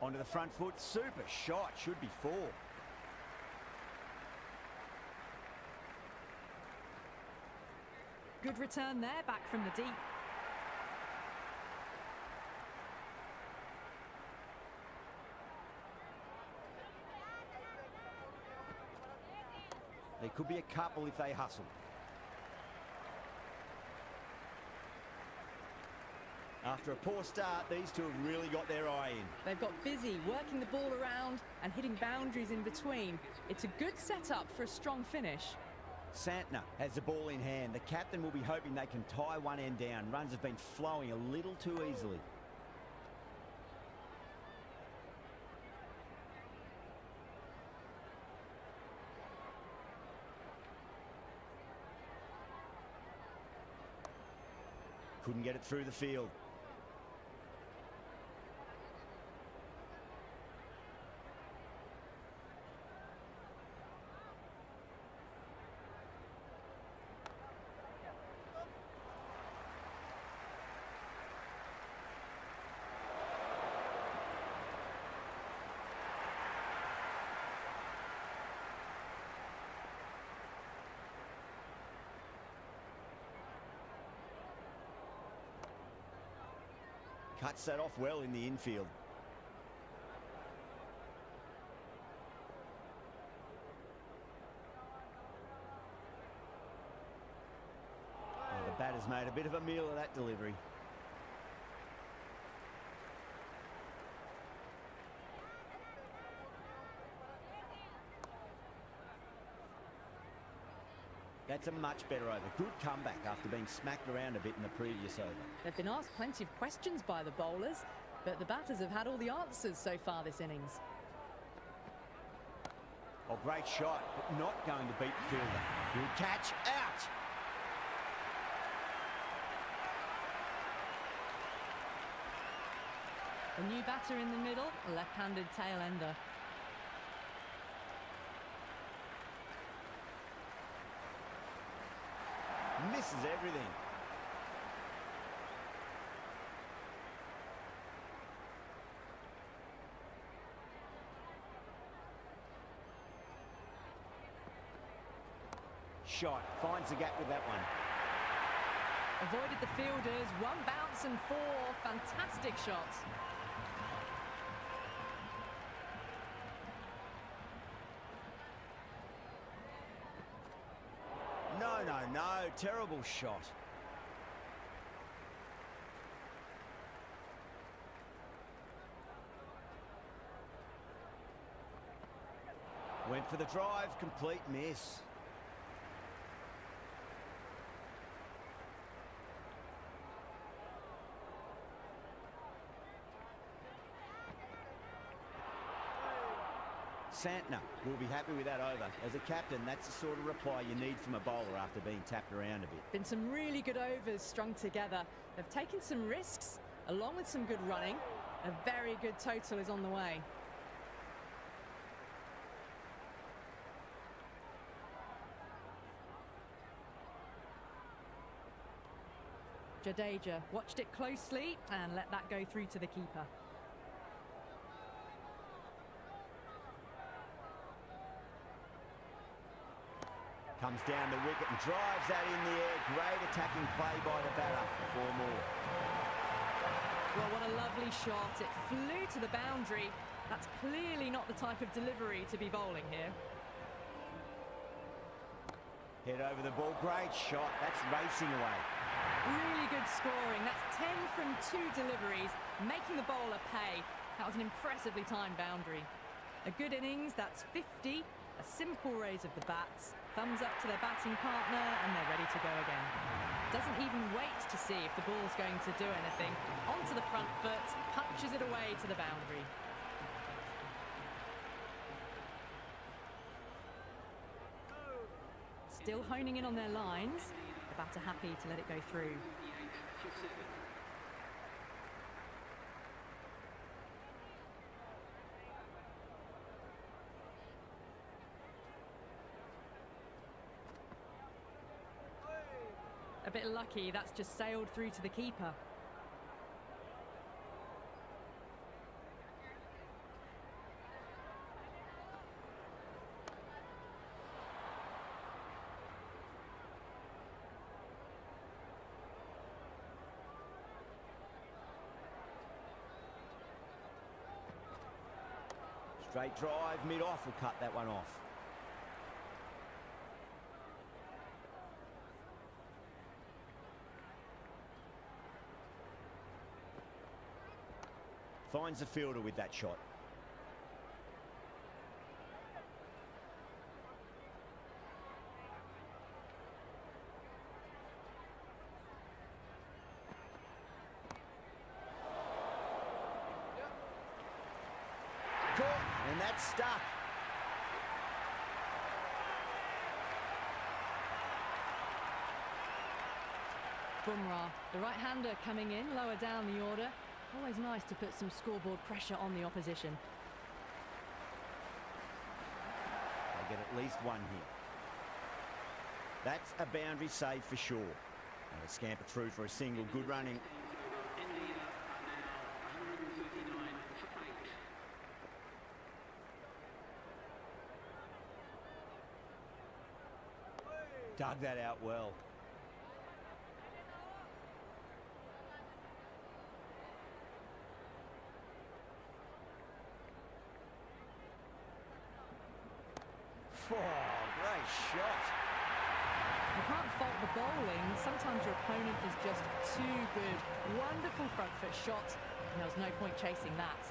B: Onto the front foot. Super shot. Should be 4.
C: Good return there, back from the deep.
B: There could be a couple if they hustle. After a poor start, these two have really got their eye in.
C: They've got busy working the ball around and hitting boundaries in between. It's a good setup for a strong finish.
B: Santner has the ball in hand. The captain will be hoping they can tie one end down. Runs have been flowing a little too easily. Couldn't get it through the field. Cuts that off well in the infield. Oh, the batter's made a bit of a meal of that delivery. That's a much better over. Good comeback after being smacked around a bit in the previous over.
C: They've been asked plenty of questions by the bowlers, but the batters have had all the answers so far this innings.
B: Oh, great shot, but not going to beat the fielder. Good catch, out!
C: The new batter in the middle, a left-handed tail ender.
B: Misses everything. Shot, finds the gap with that one.
C: Avoided the fielders, 1 bounce and 4. Fantastic shots.
B: No, terrible shot. Went for the drive, complete miss. Santner will be happy with that over. As a captain, that's the sort of reply you need from a bowler after being tapped around a bit.
C: Been some really good overs strung together. They've taken some risks, along with some good running. A very good total is on the way. Jadeja watched it closely and let that go through to the keeper.
B: Comes down the wicket and drives that in the air. Great attacking play by the batter. 4 more.
C: Well, what a lovely shot. It flew to the boundary. That's clearly not the type of delivery to be bowling here.
B: Head over the ball. Great shot. That's racing away.
C: Really good scoring. That's 10 from 2 deliveries, making the bowler pay. That was an impressively timed boundary. A good innings, that's 50. A simple raise of the bats. Thumbs up to their batting partner, and they're ready to go again. Doesn't even wait to see if the ball's going to do anything. Onto the front foot, punches it away to the boundary. Still honing in on their lines. The batter happy to let it go through.
D: 58 for 7.
C: A bit lucky, that's just sailed through to the keeper.
B: Straight drive, mid-off will cut that one off. Finds the fielder with that shot. Caught, and that's stuck.
C: Bumrah, the right-hander coming in, lower down the order. Always nice to put some scoreboard pressure on the opposition.
B: They get at least one here. That's a boundary save for sure. And they scamper through for a single. Good running.
D: India are now 139 for 8.
B: Dug that out well. Oh, great shot.
C: You can't fault the bowling. Sometimes your opponent is just too good. Wonderful front foot shot, and there was no point chasing that.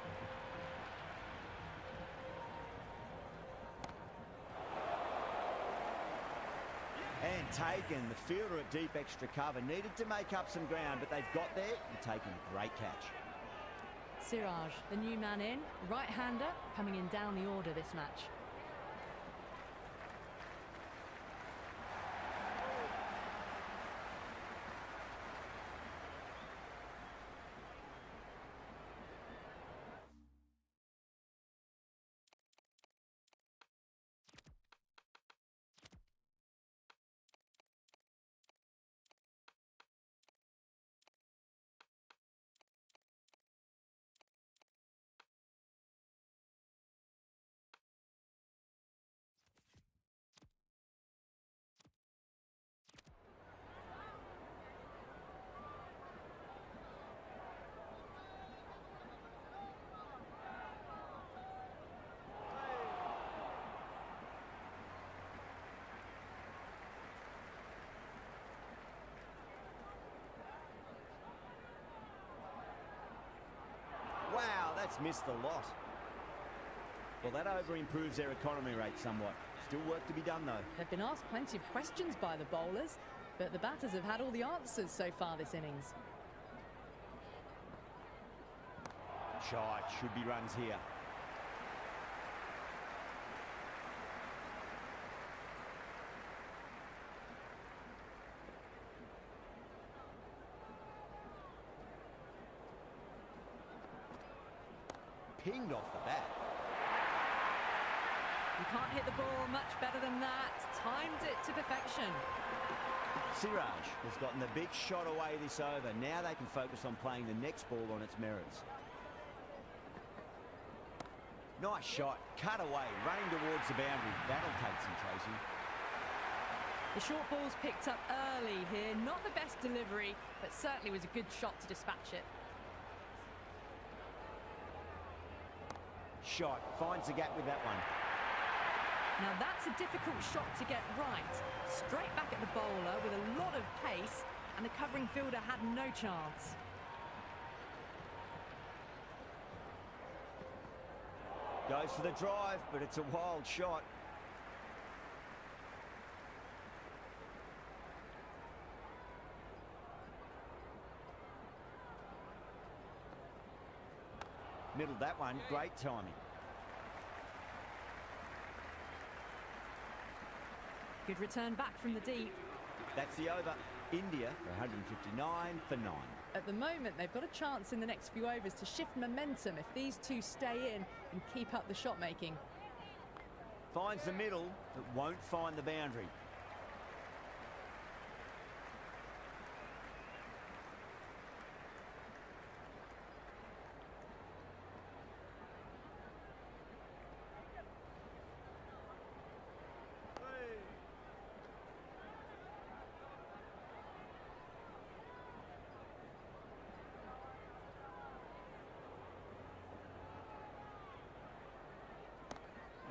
B: And taken. The fielder at deep extra cover needed to make up some ground, but they've got there and taken a great catch.
C: Siraj, the new man in, right-hander, coming in down the order this match.
B: Wow, that's missed a lot. Well, that over improves their economy rate somewhat. Still work to be done, though.
C: They've been asked plenty of questions by the bowlers, but the batters have had all the answers so far this innings.
B: Shot, should be runs here. Pinged off the bat.
C: You can't hit the ball much better than that. Timed it to perfection.
B: Siraj has gotten the big shot away this over. Now they can focus on playing the next ball on its merits. Nice shot, cut away, running towards the boundary. That'll take some chasing.
C: The short ball's picked up early here. Not the best delivery, but certainly was a good shot to dispatch it.
B: Shot, finds the gap with that one.
C: Now that's a difficult shot to get right. Straight back at the bowler with a lot of pace, and the covering fielder had no chance.
B: Goes for the drive, but it's a wild shot. Middled that one, great timing.
C: Good return back from the deep.
B: That's the over. India, 159 for 9.
C: At the moment, they've got a chance in the next few overs to shift momentum if these two stay in and keep up the shot making.
B: Finds the middle, but won't find the boundary.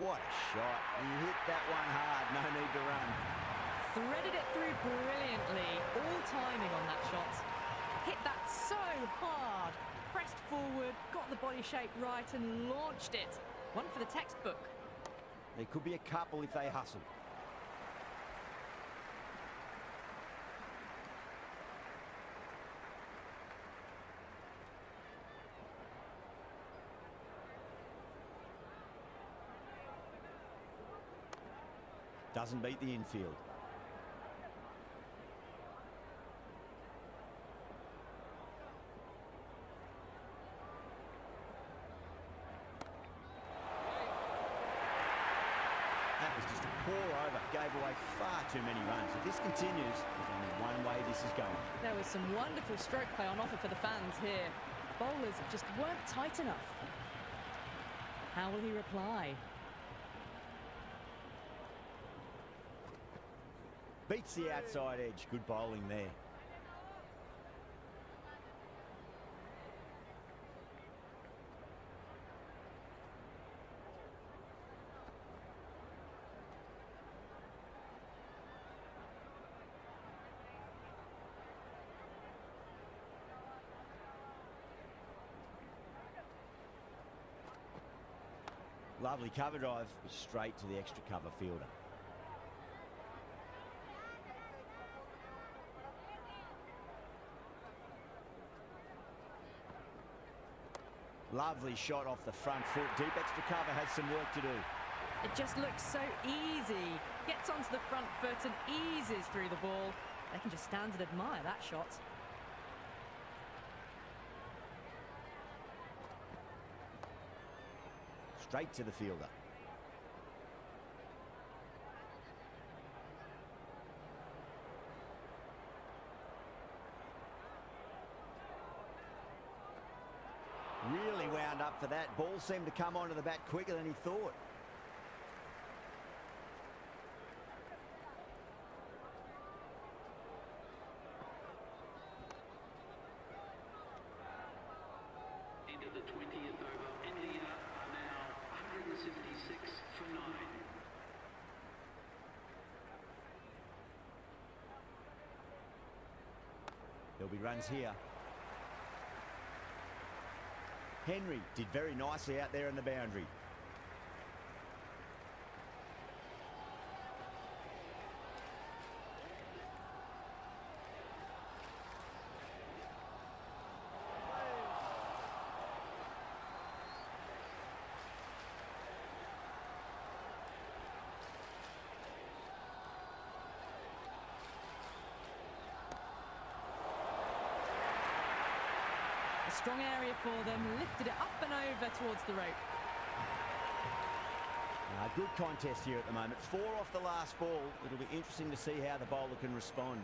B: What a shot. He hit that one hard, no need to run.
C: Threaded it through brilliantly. All timing on that shot. Hit that so hard. Pressed forward, got the body shape right and launched it. One for the textbook.
B: There could be a couple if they hustle. Doesn't beat the infield. That was just a pour over. Gave away far too many runs. If this continues, there's only one way this is going.
C: There was some wonderful stroke play on offer for the fans here. Bowlers just weren't tight enough. How will he reply?
B: Beats the outside edge. Good bowling there. Lovely cover drive, straight to the extra cover fielder. Lovely shot off the front foot. Deep extra cover has some work to do.
C: It just looks so easy. Gets onto the front foot and eases through the ball. They can just stand and admire that shot.
B: Straight to the fielder. Really wound up for that. Ball seemed to come onto the bat quicker than he thought.
D: Into the 20th over. India are now 176 for 9.
B: There'll be runs here. Henry did very nicely out there in the boundary.
C: Strong area for them, lifted it up and over towards the rope.
B: Good contest here at the moment. 4 off the last ball. It'll be interesting to see how the bowler can respond.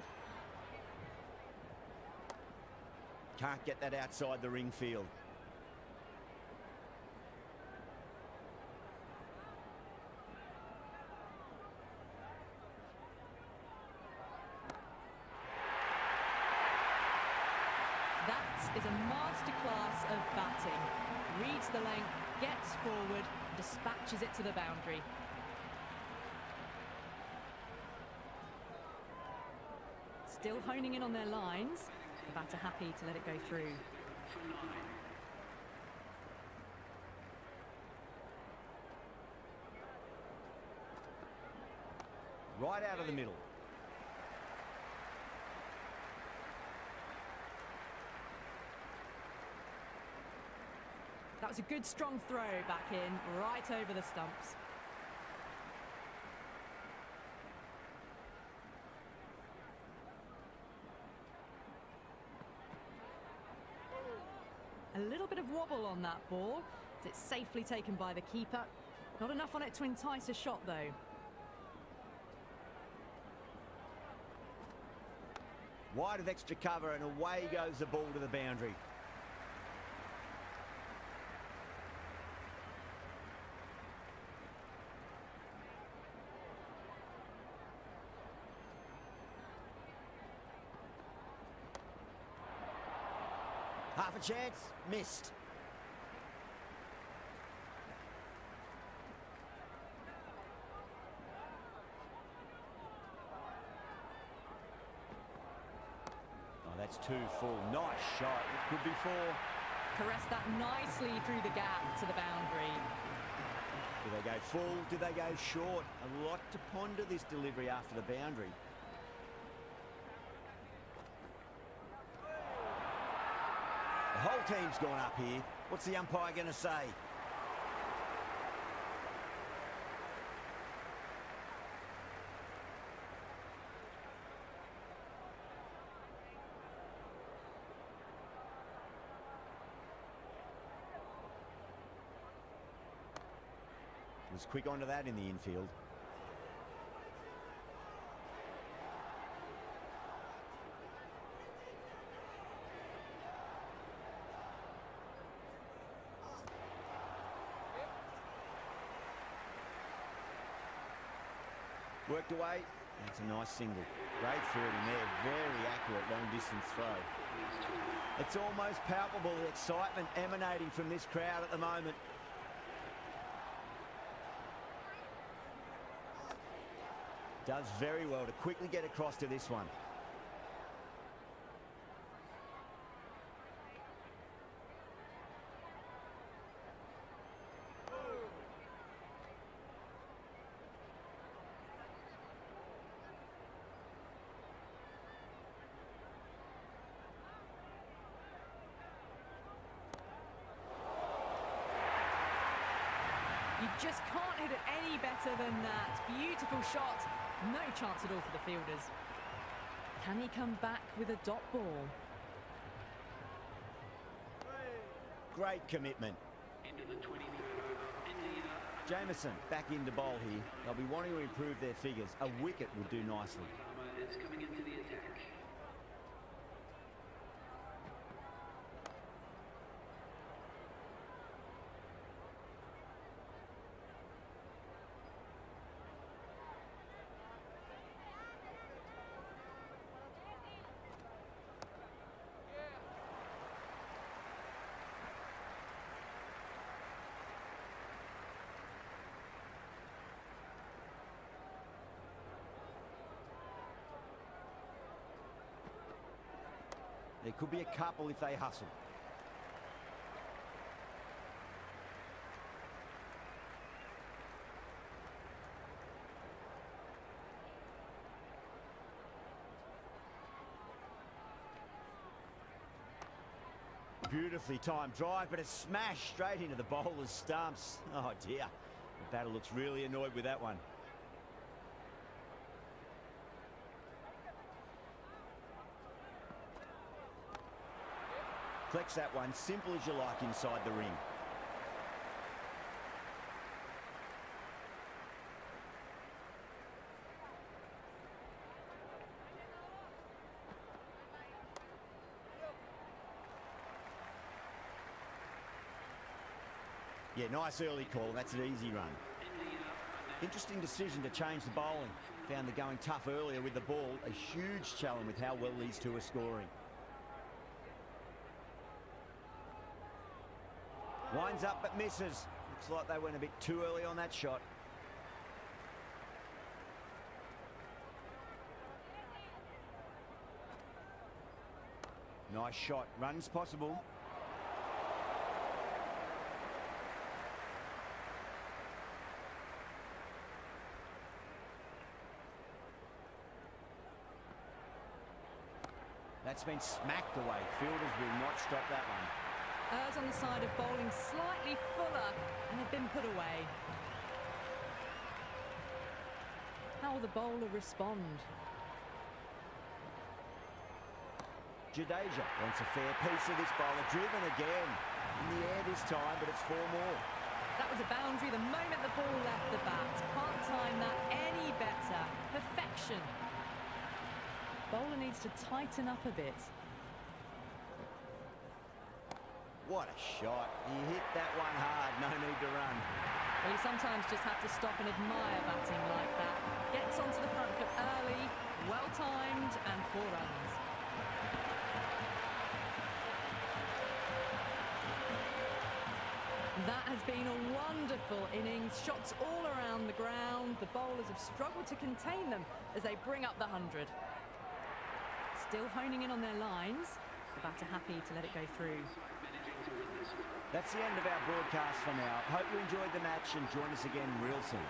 B: Can't get that outside the ring field.
C: That is a masterclass of batting. Reads the length, gets forward, dispatches it to the boundary. still honing in on their lines. The batter happy to let it go through.
D: For 9.
B: Right out of the middle.
C: That was a good strong throw back in, right over the stumps. A little bit of wobble on that ball. It's safely taken by the keeper. Not enough on it to entice a shot though.
B: Wide of extra cover and away goes the ball to the boundary. Half a chance, missed. Oh, that's 2 full. Nice shot. It could be 4.
C: Caress that nicely through the gap to the boundary.
B: Do they go full? Do they go short? A lot to ponder this delivery after the boundary. The whole team's gone up here. What's the umpire going to say? Was quick onto that in the infield. Worked away. That's a nice single. Great fielding there. Very accurate long distance throw. It's almost palpable, the excitement emanating from this crowd at the moment. Does very well to quickly get across to this one.
C: You just can't hit it any better than that. Beautiful shot. No chance at all for the fielders. Can he come back with a dot ball?
B: Great commitment.
D: Into the 23rd over. India.
B: Jameson back into bowl here. They'll be wanting to improve their figures. A wicket would do nicely.
D: Sharma is coming into the attack.
B: There could be a couple if they hustle. Beautifully timed drive, but a smash straight into the bowler's stumps. Oh dear, the batter looks really annoyed with that one. Collects that one, simple as you like inside the ring. Yeah, nice early call. That's an easy run. Interesting decision to change the bowling. Found the going tough earlier with the ball. A huge challenge with how well these two are scoring. Winds up but misses. Looks like they went a bit too early on that shot. Nice shot. Runs possible. That's been smacked away. Fielders will not stop that one.
C: Errs on the side of bowling slightly fuller, and they've been put away. How will the bowler respond?
B: Jadeja wants a fair piece of this bowler. Driven again. In the air this time, but it's 4 more.
C: That was a boundary the moment the ball left the bat. Can't time that any better. Perfection. Bowler needs to tighten up a bit.
B: What a shot. He hit that one hard. No need to run.
C: Well, you sometimes just have to stop and admire batting like that. Gets onto the front foot early, well-timed, and 4 runs. That has been a wonderful innings. Shots all around the ground. The bowlers have struggled to contain them as they bring up the 100. Still honing in on their lines. The batter happy to let it go through.
B: That's the end of our broadcast for now. Hope you enjoyed the match and join us again real soon.